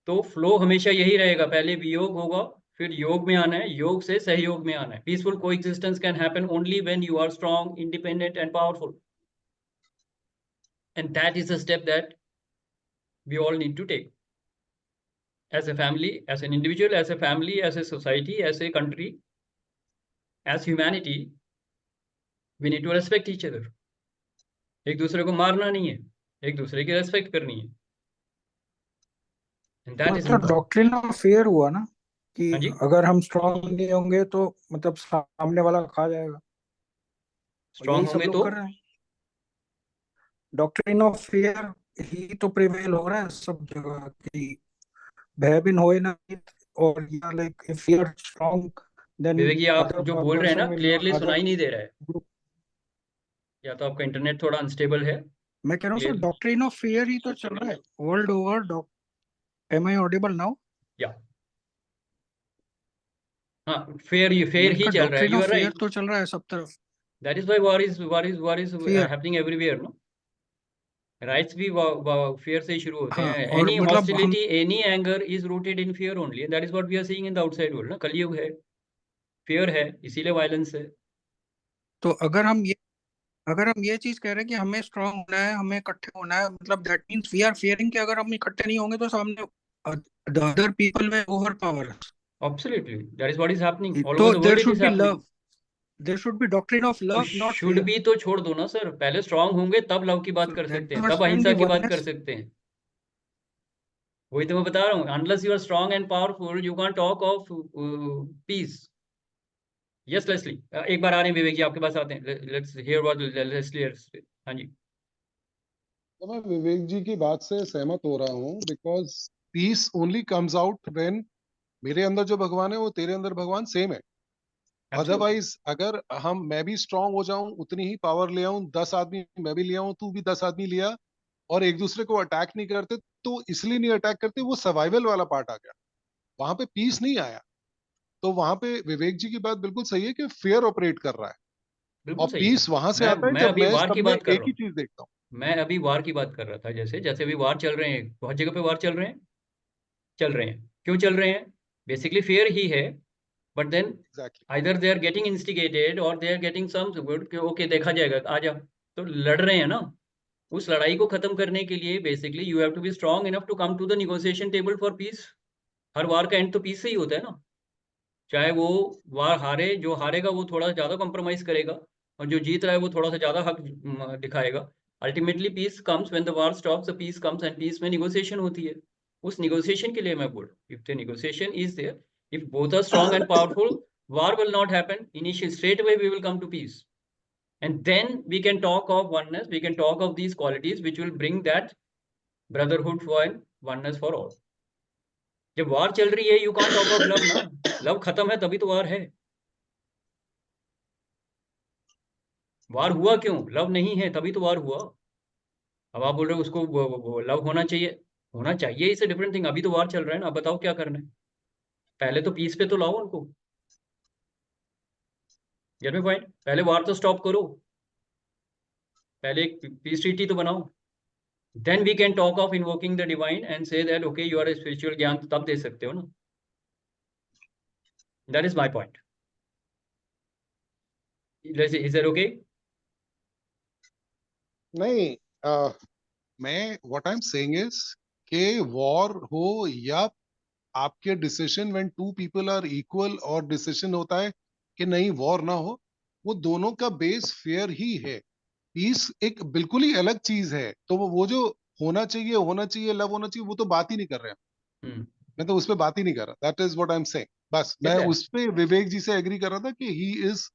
तो फ्लो हमेशा यही रहेगा, पहले वियोग होगा, फिर योग में आना है, योग से सहयोग में आना है. Peaceful coexistence can happen only when you are strong, independent and powerful, and that is a step that we all need to take as a family, as an individual, as a family, as a society, as a country, as humanity. We need to respect each other. एक दूसरे को मारना नहीं है, एक दूसरे की respect करनी है. And that is मतलब डॉक्ट्रिन ऑफ फियर हुआ ना कि हाँ जी, अगर हम स्ट्रांग नहीं होंगे तो मतलब सामने वाला खा जाएगा. स्ट्रांग होंगे तो कर रहे हैं. डॉक्ट्रिन ऑफ फियर ही तो प्रिवेल हो रहा है सब जगह कि भयभीन होए ना, और like if you are strong then Vivek ji आप जो बोल रहे हैं ना क्लियरली सुनाई नहीं दे रहा है. या तो आपका इंटरनेट थोड़ा अनस्टेबल है। मैं कह रहा हूँ सर, डॉक्ट्रिन ऑफ फियर ही तो चल रहा है world over. Am I audible now? या हाँ, फेयर ही चल रहा है, doctrine you of are fear right. तो चल रहा है सब तरफ। That is why war is fear, happening everywhere, no. Riots भी फियर से ही शुरू होते हाँ, हैं। और एनी मतलब हम hostility, any anger is rooted in fear only, and that is what we are seeing in the outside world ना। कलयुग है, फियर है, इसीलिए वायलेंस है। तो अगर हम ये चीज कह रहे हैं कि हमें स्ट्रांग होना है, हमें इकट्ठे होना है, मतलब that means we are fearing कि अगर हम इकट्ठे नहीं होंगे तो सामने the other people will overpower us. Absolutely, that is what is happening all तो over the there world, it should is be happening. Love, there should be doctrine of तो लव, नॉट शुड फियर। भी तो छोड़ दो ना sir, पहले strong होंगे तब लव की बात सो कर दैट सकते यू हैं, आर तब सेइंग अहिंसा द की बात कर वननेस। सकते हैं। वही तो मैं बता रहा हूँ, unless you are strong and powerful you can talk of peace. Yes Leslie, एक बार आ रहे हैं विवेक जी, आपके पास आते हैं। Let's hear what Leslie. हाँ जी। तो मैं विवेक जी की बात से सहमत हो रहा हूँ, because peace only comes out when मेरे अंदर जो भगवान है वो तेरे अंदर भगवान सेम है। अदरवाइज अगर मैं भी स्ट्रांग हो जाऊं, उतनी ही पावर ले आऊं, 10 आदमी मैं भी ले आऊं, तू भी 10 आदमी लिया, और एक दूसरे को अटैक नहीं करते, तो इसलिए नहीं अटैक करते, वो सर्वाइवल वाला पार्ट आ गया, वहां पे पीस नहीं आया। तो वहां पे विवेक जी की बात बिल्कुल सही है कि फियर ऑपरेट कर रहा है, बिल्कुल और सही है। पीस वहां से आता है मैं जब अभी मैं वार सब की में बात कर एक रहा ही हूँ। चीज देखता हूँ। मैं अभी वार की बात कर रहा था, जैसे जैसे अभी वार चल रहे हैं, बहुत जगह पे वार चल रहे हैं। चल रहे हैं, क्यों चल रहे हैं? बेसिकली फेयर ही है। But then exactly. Either they are getting instigated or they are getting some good कि ओके देखा जाएगा, आ जा। तो लड़ रहे हैं ना। उस लड़ाई को खत्म करने के लिए basically you have to be strong enough to come to the negotiation table for peace. हर वार का एंड तो पीस से ही होता है ना। चाहे वो वार हारे, जो हारेगा वो थोड़ा ज्यादा कॉम्प्रोमाइज करेगा, और जो जीत रहा है वो थोड़ा सा ज्यादा हक दिखाएगा। Ultimately peace comes when the war stops, the peace comes, and peace में निगोशिएशन होती है। उस निगोशिएशन के लिए मैं बोल, if the negotiation is there, if both are strong and powerful, war will not happen initially, straight away we will come to peace, and then we can talk of oneness, we can talk of these qualities which will bring that brotherhood for and oneness for all. जब वार चल रही है, you can't talk of love ना। Love खत्म है तभी तो वार है। वार हुआ क्यों? लव नहीं है तभी तो वार हुआ। अब आप बोल रहे हो उसको लव होना चाहिए, होना चाहिए इसे डिफरेंट थिंग। अभी तो वार चल रहा है ना, अब बताओ क्या करना है। पहले तो पीस पे तो लाओ उनको। Get me point? पहले वार तो स्टॉप करो, पहले एक पीस ट्रीटी तो बनाओ। Then we can talk of invoking the divine and say that okay you are a spiritual ज्ञान तब दे सकते हो ना। That is my point. Is that okay? नहीं, मैं what I am saying is कि वॉर हो या आपके decision, when two people are equal, और डिसीजन होता है कि नहीं वॉर ना हो, वो दोनों का बेस फेयर ही है। पीस एक बिल्कुल ही अलग चीज है। तो वो जो होना चाहिए लव होना चाहिए, वो तो बात ही नहीं कर रहे हैं। मैं तो उस पर बात ही नहीं कर रहा। That is what I am saying. बस मैं उस पे विवेक जी से एग्री कर रहा था कि he is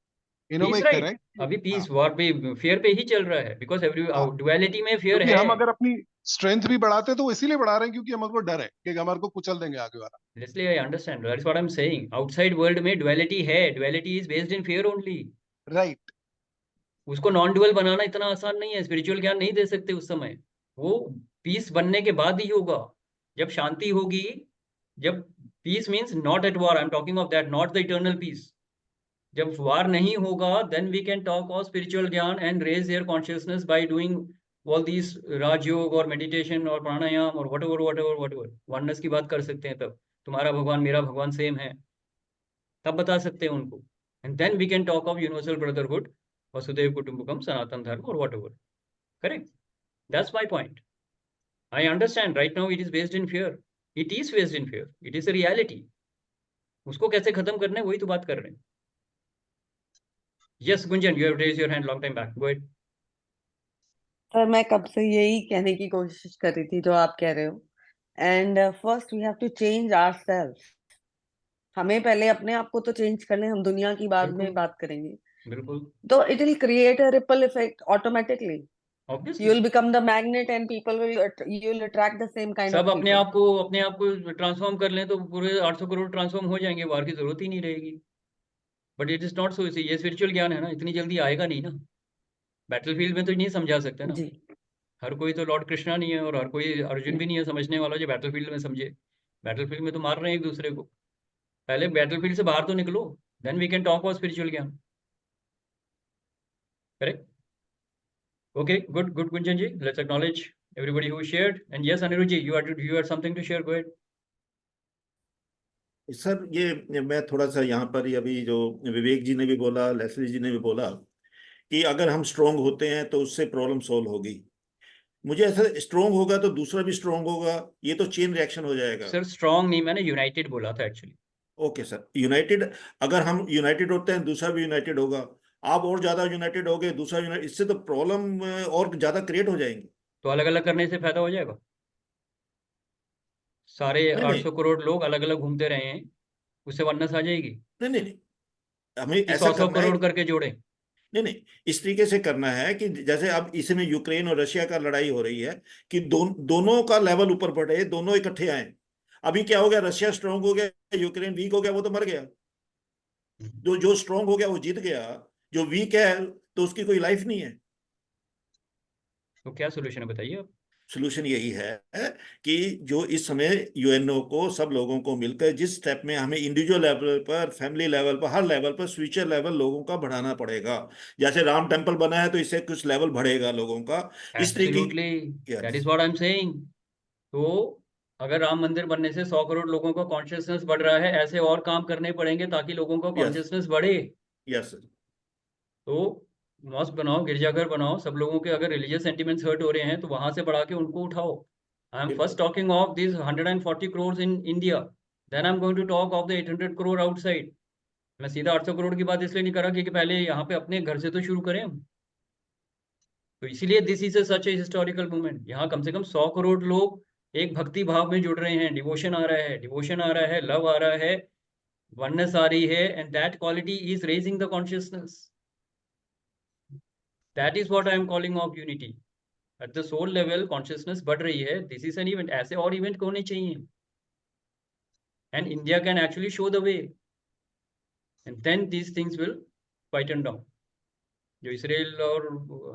in a way right. Correct. अभी पीस वार पे, फेयर पे ही चल रहा है, बिकॉज एवरी डुअलिटी में फेयर क्योंकि है। हम अगर अपनी स्ट्रेंथ भी बढ़ाते हैं तो वो इसीलिए बढ़ा रहे हैं क्योंकि हमारे को डर है कि हमारे को कुचल देंगे आगे वाला। Leslie, I understand. That's what I'm saying. Outside world में duality है. Duality is based in fear only. Right. उसको नॉन डुअल बनाना इतना आसान नहीं है। स्पिरिचुअल ज्ञान नहीं दे सकते उस समय। वो पीस बनने के बाद ही होगा, जब शांति होगी। जब peace means not at war, I am talking of that, not the eternal peace. जब वार नहीं होगा, then we can talk of spiritual gyan and raise their consciousness by doing all these Rajyoga और मेडिटेशन और प्राणायाम और वट एवर वननेस की बात कर सकते हैं। तब तुम्हारा भगवान मेरा भगवान सेम है, तब बता सकते हैं उनको। And then we can talk of universal brotherhood, Vasudhaiva Kutumbakam, Sanatan Dharma or whatever. Correct, that's my point. I understand right now it is based in fear. It is based in fear, it is a reality. उसको कैसे खत्म करना है वही तो बात कर रहे हैं। Yes Gunjan, you have raise your hand long time back, go ahead. Sir मैं कब से यही कहने की कोशिश कर रही थी जो आप कह रहे हो। And first we have to change ourselves. हमें पहले अपने आप को तो चेंज कर लें, हम दुनिया की बाद में बात करेंगे। बिल्कुल, तो it will create a ripple effect automatically. You obviously. will become the magnet and people will you will attract the same kind of सब अपने people. आप को ट्रांसफॉर्म कर लें तो पूरे 800 करोड़ ट्रांसफॉर्म हो जाएंगे, वार की जरूरत ही नहीं रहेगी। But it is not so easy. ये स्पिरिचुअल ज्ञान है ना, इतनी जल्दी आएगा नहीं ना। बैटलफील्ड में तो नहीं समझा सकते ना, जी हर कोई तो लॉर्ड कृष्णा नहीं है और हर कोई अर्जुन भी नहीं है समझने वाला जो बैटलफील्ड में समझे। बैटलफील्ड में तो मार रहे हैं एक दूसरे को, पहले बैटलफील्ड से बाहर तो निकलो, then we can talk about spiritual gyan. Correct? Okay, good good Gunjan ji, let's acknowledge everybody who shared. And yes, Anirudh ji, you had something to share. Go ahead. Sir ये मैं थोड़ा सा यहाँ पर ही अभी जो विवेक जी ने भी बोला, लेस्ली जी ने भी बोला कि अगर हम स्ट्रोंग होते हैं तो उससे प्रॉब्लम सॉल्व होगी। मुझे ऐसा स्ट्रोंग होगा तो दूसरा भी स्ट्रोंग होगा, ये तो चेन रिएक्शन हो जाएगा। सर स्ट्रॉन्ग नहीं, मैंने यूनाइटेड बोला था एक्चुअली। ओके सर, यूनाइटेड, अगर हम यूनाइटेड होते हैं दूसरा भी यूनाइटेड होगा, आप और ज्यादा यूनाइटेड हो गए, दूसरा यूनाइटेड, इससे तो प्रॉब्लम और ज्यादा क्रिएट हो जाएंगी। तो अलग अलग करने से फायदा हो जाएगा? सारे नहीं 800 करोड़ लोग अलग अलग घूमते रहे हैं, उससे वननेस आ जाएगी? नहीं नहीं नहीं, हमें कि ऐसा 100 करना है। करोड़ करके जोड़े? नहीं नहीं, इस तरीके से करना है कि जैसे अब इसमें यूक्रेन और रशिया का लड़ाई हो रही है कि दोनों का लेवल ऊपर बढ़े, दोनों इकट्ठे आए। अभी क्या हो गया, रशिया स्ट्रांग हो गया, यूक्रेन वीक हो गया, वो तो मर गया। जो स्ट्रांग हो गया वो जीत गया, जो वीक है तो उसकी कोई लाइफ नहीं है। तो क्या सोल्यूशन है बताइए आप? सोल्यूशन यही है कि जो इस समय यूएनओ को, सब लोगों को मिलकर जिस स्टेप में हमें इंडिविजुअल लेवल पर, फैमिली लेवल पर, हर लेवल पर स्पिरिचुअल लेवल लोगों का बढ़ाना पड़ेगा। जैसे राम टेम्पल बना है तो इससे कुछ लेवल बढ़ेगा लोगों का, इस तरीके। Absolutely, that is what I am saying. तो अगर राम मंदिर बनने से 100 करोड़ लोगों का कॉन्शियसनेस बढ़ रहा है, ऐसे और काम करने पड़ेंगे ताकि लोगों का यस कॉन्शियसनेस बढ़े। Yes sir. तो मॉस्क बनाओ, गिरजाघर बनाओ, सब लोगों के अगर रिलीजियस सेंटिमेंट्स हर्ट हो रहे हैं तो वहां से बढ़ा के उनको उठाओ। I am first talking of this 140 crore in India, then I am going to talk of the 800 crore outside. मैं सीधा 800 करोड़ की बात इसलिए नहीं कर रहा क्योंकि पहले यहाँ पे अपने घर से तो शुरू करें हम। तो इसीलिए this is such a historical movement. यहाँ कम से कम 100 करोड़ लोग एक भक्ति भाव में जुड़ रहे हैं, डिवोशन आ रहा है, डिवोशन आ रहा है, लव आ रहा है, वननेस आ रही है, and that quality is raising the consciousness. That is what I am calling of unity. At the soul level consciousness बढ़ रही है, दिस इज एन इवेंट। ऐसे और इवेंट होने चाहिए, and India can actually show the way, and then these things will quieten down. जो Israel और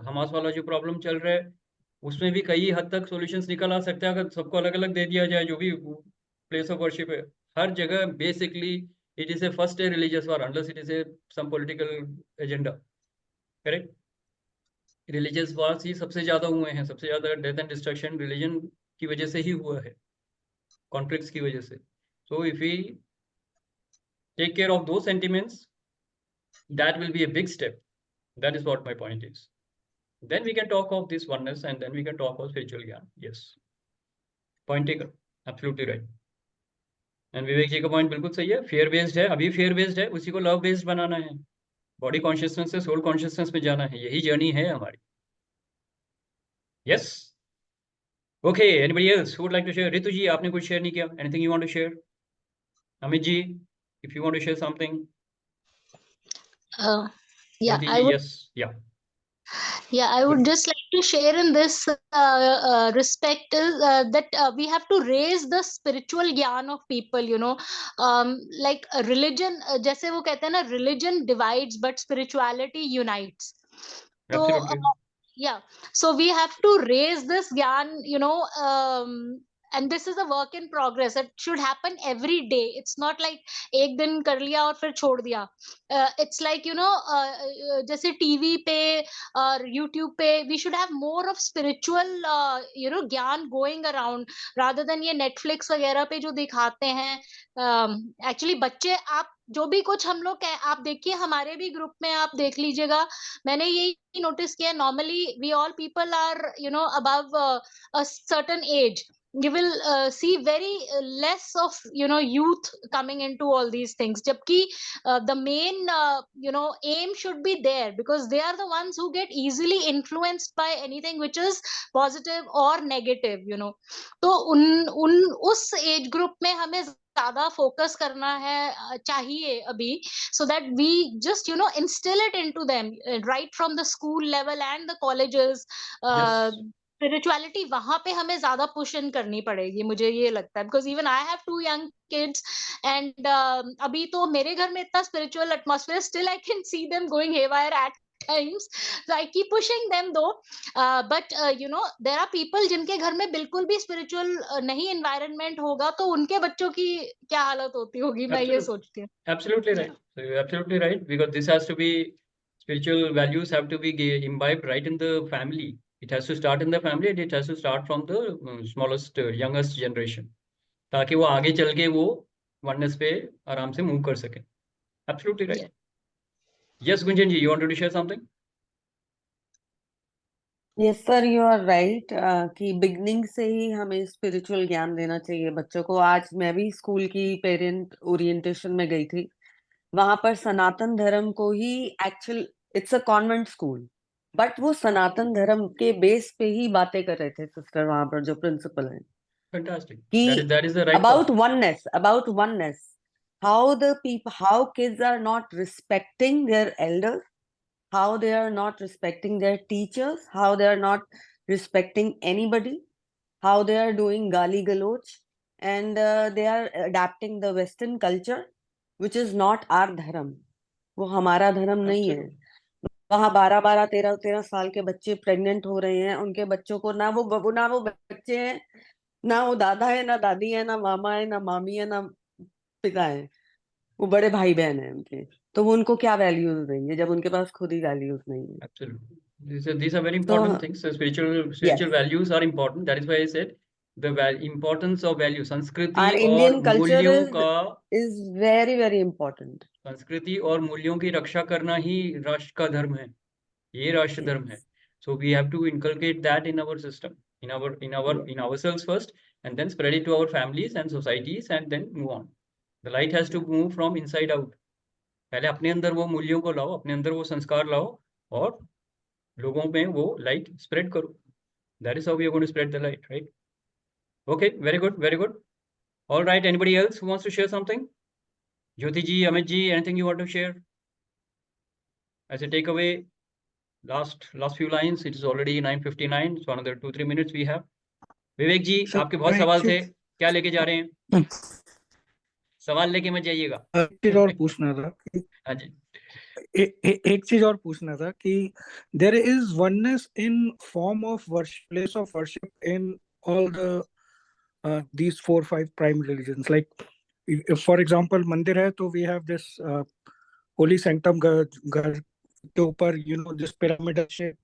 Hamas वाला जो प्रॉब्लम चल रहा है, उसमें भी कई हद तक सॉल्यूशंस निकल आ सकते हैं अगर सबको अलग अलग दे दिया जाए। जो भी प्लेस ऑफ वर्शिप है हर जगह, basically it is a first a religious war unless it is a some political agenda. Correct? Religious wars ही सबसे ज्यादा हुए हैं, सबसे ज्यादा डेथ एंड डिस्ट्रक्शन रिलीजन की वजह से ही हुआ है, कॉन्फ्लिक्ट्स की वजह से। So if we take care of those sentiments, that will be a big step. That is what my point is. Then we can talk of this oneness, and then we can talk of spiritual ज्ञान। Yes, point taken, absolutely right. And विवेक जी का point बिल्कुल सही है, fair based है, अभी fair based है, उसी को लव बेस्ड बनाना है, बॉडी कॉन्शियसनेस से सोल कॉन्शियसनेस में जाना है, यही जर्नी है हमारी। Yes, okay, anybody else would like to share? Ritu ji आपने कुछ शेयर नहीं किया, anything you want to share? Amit ji, if you want to share something? Yeah, I would. Yes, yeah. Yeah, I would just like to share in this respect is that we have to raise the spiritual gyan of people, you know, like a religion, जैसे वो कहते हैं ना, religion divides but spirituality unites. So Absolutely. yeah, so we have to raise this gyan, you know, and this is a work in progress. It should happen every day. It's not like एक दिन कर लिया और फिर छोड़ दिया. It's like, you know, जैसे TV पे और YouTube पे we should have more of spiritual you know ज्ञान going around rather than ये Netflix वगैरह पे जो दिखाते हैं. Actually बच्चे, आप जो भी कुछ हम लोग आप देखिए, हमारे भी ग्रुप में आप देख लीजिएगा, मैंने यही नोटिस किया, normally we all people are you know above a certain age. You will see very less of, you know, youth coming into all these things, jabki the main you know aim should be there, because they are the ones who get easily influenced by anything which is positive or negative, you know. तो उस age group में हमें ज्यादा focus करना है चाहिए अभी, so that we just, you know, instill it into them right from the school level and the colleges. Yes. Spirituality वहां पे हमें ज्यादा पुश इन करनी पड़ेगी, मुझे ये लगता है, because even I have 2 young kids and अभी तो मेरे घर में इतना spiritual atmosphere, still I can see them going haywire at times. So I keep pushing them though, but you know, there are people जिनके घर में बिल्कुल भी spiritual नहीं environment होगा, तो उनके बच्चों की क्या हालत होती होगी, मैं ये सोचती हूँ. Absolutely right. So you're absolutely right, because this has to be, spiritual values have to be imbibed right in the family. It has to start in the family, and it has to start from the smallest, youngest generation, ताकि वो आगे चल के वो oneness पे आराम से move कर सके. Absolutely right. Yes, Gunjan ji, you wanted to share something? Yes sir, you are right कि बिगनिंग से ही हमें स्पिरिचुअल ज्ञान देना चाहिए बच्चों को. आज मैं भी स्कूल की पेरेंट ओरिएंटेशन में गई थी. वहां पर सनातन धर्म को ही actual, it's a convent school, but वो सनातन धर्म के बेस पे ही बातें कर रहे थे सिस्टर वहां पर जो प्रिंसिपल है. Fantastic. कि That is the right about path. oneness, how the people, how kids are not respecting their elders, how they are not respecting their teachers, how they are not respecting anybody, how they are doing gali galoch, and they are adapting the Western culture, which is not our dharma. वो हमारा धर्म नहीं है. वहाँ 12-12, 13-13 साल के बच्चे pregnant हो रहे हैं. उनके बच्चों को ना वो बच्चे हैं, ना वो दादा है, ना दादी है, ना मामा है, ना मामी है, ना पिता है. वो बड़े भाई बहन है उनके. तो वो उनको क्या वैल्यूज देंगे जब उनके पास खुद ही वैल्यूज नहीं है. Absolutely. These are very important things. So spiritual values are important. That is why I said the importance of value. संस्कृति Our और Indian culture मूल्यों is very, very important. संस्कृति और मूल्यों की रक्षा करना ही राष्ट्र का धर्म है. ये राष्ट्र धर्म है. So we have to inculcate that in our system, in ourselves first, and then spread it to our families and societies, and then move on. The light has to move from inside out. पहले अपने अंदर वो मूल्यों को लाओ, अपने अंदर वो संस्कार लाओ, और लोगों में वो लाइट स्प्रेड करो. That is how we are going to spread the light, right? Okay, very good, very good. All right, anybody else who wants to share something? Jyoti ji, Amit ji, anything you want to share as a takeaway? Last few lines. It is already 9:59, so another 2-3 minutes we have. विवेक जी, आपके बहुत सवाल थे, क्या लेके जा रहे हैं? सवाल लेके मत जाइएगा. एक चीज और पूछना था. हाँ जी. एक चीज और पूछना था कि there is oneness in form of worship, place of worship in all the these 4-5 prime religions. Like if for example मंदिर है तो we have this holy sanctum घर के ऊपर, you know, this pyramidal shape,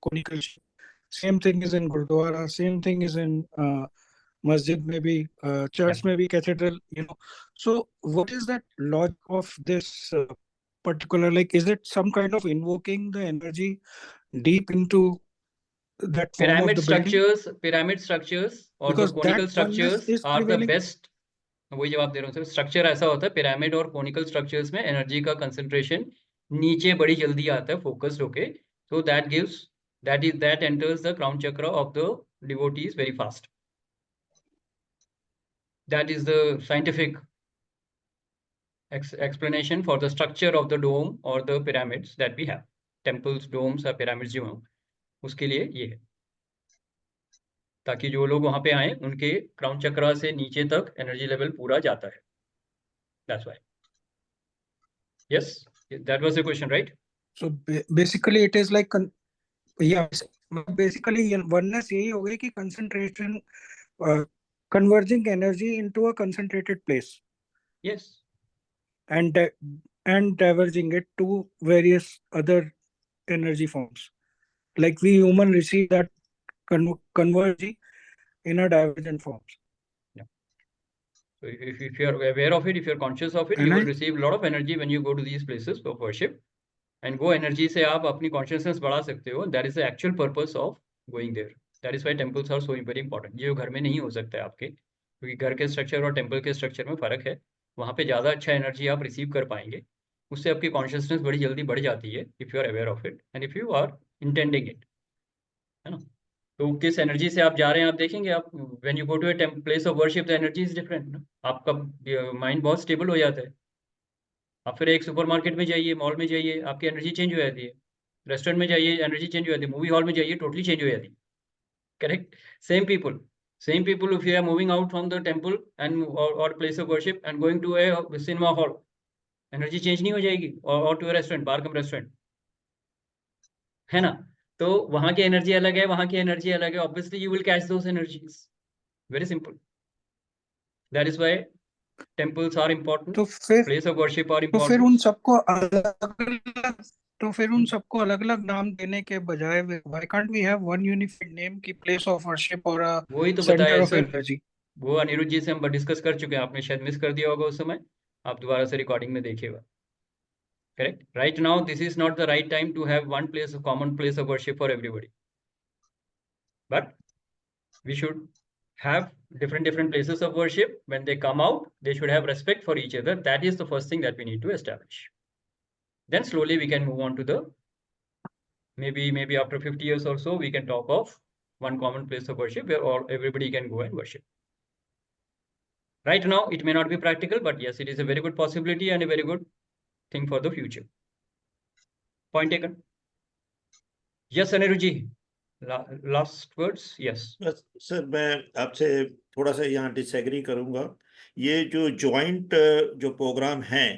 conical shape. Same thing is in Gurdwara, same thing is in masjid में भी, church में भी, cathedral, you know. So what is that logic of this particular, like, is it some kind of invoking the energy deep into that form of the building? Pyramid structures or Because the conical that oneness structures is are the prevailing. best. वही जवाब दे रहा हूँ sir. Structure ऐसा होता है, pyramid और conical structures में energy का कंसंट्रेशन नीचे बड़ी जल्दी आता है, फोकस्ड होके. So that enters the crown chakra of the devotees very fast. That is the scientific explanation for the structure of the dome or the pyramids that we have. Temples, domes or pyramids जो हैं, उसके लिए ये है, ताकि जो लोग वहां पे आए उनके क्राउन चक्रा से नीचे तक एनर्जी लेवल पूरा जाता है. That's why. Yes, that was the question, right? So basically it is like basically oneness यही हो गई कि concentration, converging energy into a concentrated place. Yes. And diverging it to various other energy forms. Like we human receive that converging in a divergent forms. Yeah. So if you are aware of it, if you are conscious of it, you will receive a lot of energy when you go to these places of worship. And वो energy से आप अपनी consciousness बढ़ा सकते हो. That is the actual purpose of going there. That is why temples are so very important. ये घर में नहीं हो सकता है आपके, क्योंकि घर के स्ट्रक्चर और टेम्पल के स्ट्रक्चर में फर्क है. वहाँ पे ज़्यादा अच्छा एनर्जी आप रिसीव कर पाएंगे, उससे आपकी कॉन्शियसनेस बड़ी जल्दी बढ़ जाती है, if you are aware of it and if you are intending it, है ना. तो किस एनर्जी से आप जा रहे हैं, आप देखेंगे. आप when you go to a place of worship, the energy is different ना. आपका माइंड बहुत स्टेबल हो जाता है. आप फिर एक सुपरमार्केट में जाइए, मॉल में जाइए, आपकी एनर्जी चेंज हो जाती है. रेस्टोरेंट में जाइए, एनर्जी चेंज हो जाती है. मूवी हॉल में जाइए, टोटली चेंज हो जाती है. Correct. Same people, if you are moving out from the temple and or place of worship and going to a cinema hall, energy change नहीं हो जाएगी, और to a restaurant, bar cum restaurant. है ना? तो वहां की एनर्जी अलग है, वहां की एनर्जी अलग है, obviously you will catch those energies, very simple. That is why temples are important, place of worship are तो फिर इम्पोर्टेंट. उन सबको अलग अलग नाम देने के बजाय why can't we have one unified name की प्लेस ऑफ वर्शिप और अ वही तो सेंटर बताया ऑफ सर, एनर्जी? वो अनिरुद्ध जी से हम डिस्कस कर चुके हैं, आपने शायद मिस कर दिया होगा उस समय, आप दोबारा से रिकॉर्डिंग में देखिएगा. Correct. Right now, this is not the right time to have one place, a common place of worship for everybody. But we should have different places of worship. When they come out, they should have respect for each other. That is the first thing that we need to establish. Then slowly we can move on to the, maybe after 50 years or so, we can talk of one common place of worship where everybody can go and worship. Right now, it may not be practical, but yes, it is a very good possibility and a very good thing for the future. Point taken. Yes, Aniruddha ji. Last words. Yes. बस sir, मैं आपसे थोड़ा सा यहाँ disagree करूंगा. ये जो joint जो प्रोग्राम है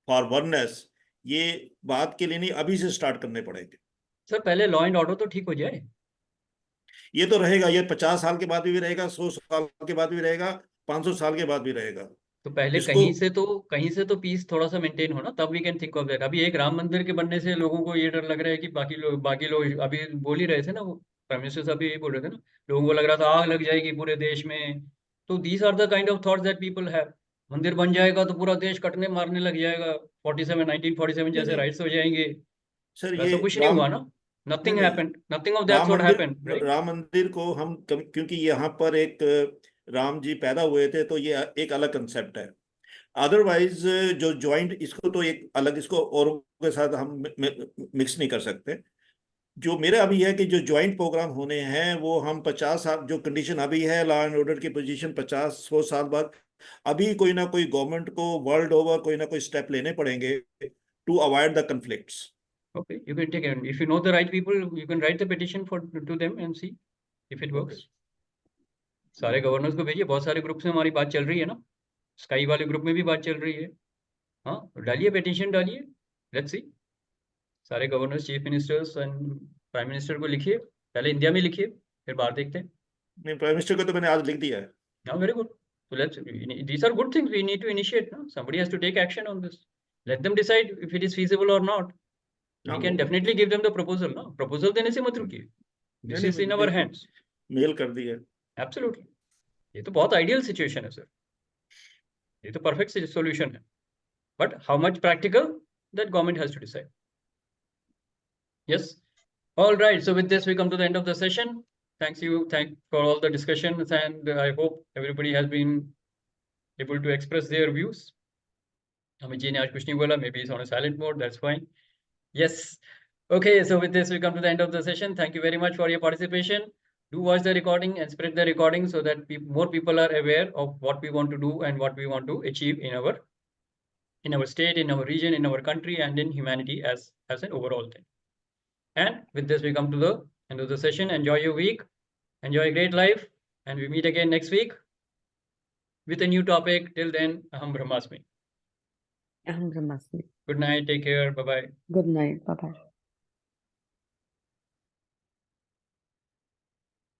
फॉर वननेस, ये बात के लिए नहीं, अभी से स्टार्ट करने पड़ेंगे. सर पहले लॉ एंड ऑर्डर तो ठीक हो जाए. ये तो रहेगा, ये 50 साल के बाद भी रहेगा, 100 साल के बाद भी रहेगा, 500 साल के बाद भी रहेगा. तो पहले इसको कहीं से तो पीस थोड़ा सा मेंटेन हो ना, तब we can think of that. अभी एक राम मंदिर के बनने से लोगों को ये डर लग रहा है कि बाकी लोग अभी बोल ही रहे थे ना, वो प्राइम मिनिस्टर साहब भी यही बोल रहे थे ना, लोगों को लग रहा था आग लग जाएगी पूरे देश में. तो these are the kind of thoughts that people have. मंदिर बन जाएगा तो पूरा देश कटने मारने लग जाएगा, 1947 जैसे राइट्स हो जाएंगे. सर ये वैसा कुछ नहीं हुआ ना. Nothing happened, nothing of that sort happened, right? Ram मंदिर को हम क्योंकि यहाँ पर एक राम जी पैदा हुए थे, तो ये एक अलग कंसेप्ट है. अदरवाइज जो ज्वाइंट, इसको तो एक अलग, इसको औरों के साथ हम मिक्स नहीं कर सकते. जो मेरा अभी है कि जो ज्वाइंट प्रोग्राम होने हैं वो हम 50 साल, जो कंडीशन अभी है लॉ एंड ऑर्डर की पोजीशन 50-100 साल बाद, अभी कोई ना कोई गवर्नमेंट को वर्ल्ड ओवर कोई ना कोई स्टेप लेने पड़ेंगे to avoid the conflicts. Okay, you can take it. If you know the right people, you can write the petition to them and see if it works. सारे governors को भेजिए, बहुत सारे ग्रुप से हमारी बात चल रही है ना, स्काई वाले ग्रुप में भी बात चल रही है. हाँ, डालिए पेटिशन डालिए, लेट्स सी. सारे governors, chief ministers and prime minister को लिखिए, पहले इंडिया में लिखिए, फिर बाहर देखते हैं. नहीं, प्राइम मिनिस्टर को तो मैंने आज लिख दिया है. हाँ, very good. So these are good things we need to initiate. No? Somebody has to take action on this. Let them decide if it is feasible or not. We can definitely give them the proposal. No? Proposal देने से मत रुकिए. This is in our hands. Mail कर दिया. Absolutely. ये तो बहुत ideal situation है सर. ये तो perfect solution है. But how much practical, that government has to decide. Yes. All right. So with this, we come to the end of the session. Thank for all the discussions, and I hope everybody has been able to express their views. Amit ji ne aaj kuch nahi bola, maybe he's on a silent mode. That's fine. Yes. Okay. So with this, we come to the end of the session. Thank you very much for your participation. Do watch the recording and spread the recording so that more people are aware of what we want to do and what we want to achieve in our state, in our region, in our country, and in humanity as an overall thing. And with this, we come to the end of the session. Enjoy your week. Enjoy a great life. And we meet again next week with a new topic. Till then, Aham Brahmasmi. Aham Brahmasmi. Good night. Take care. Bye-bye. Good night. Bye-bye.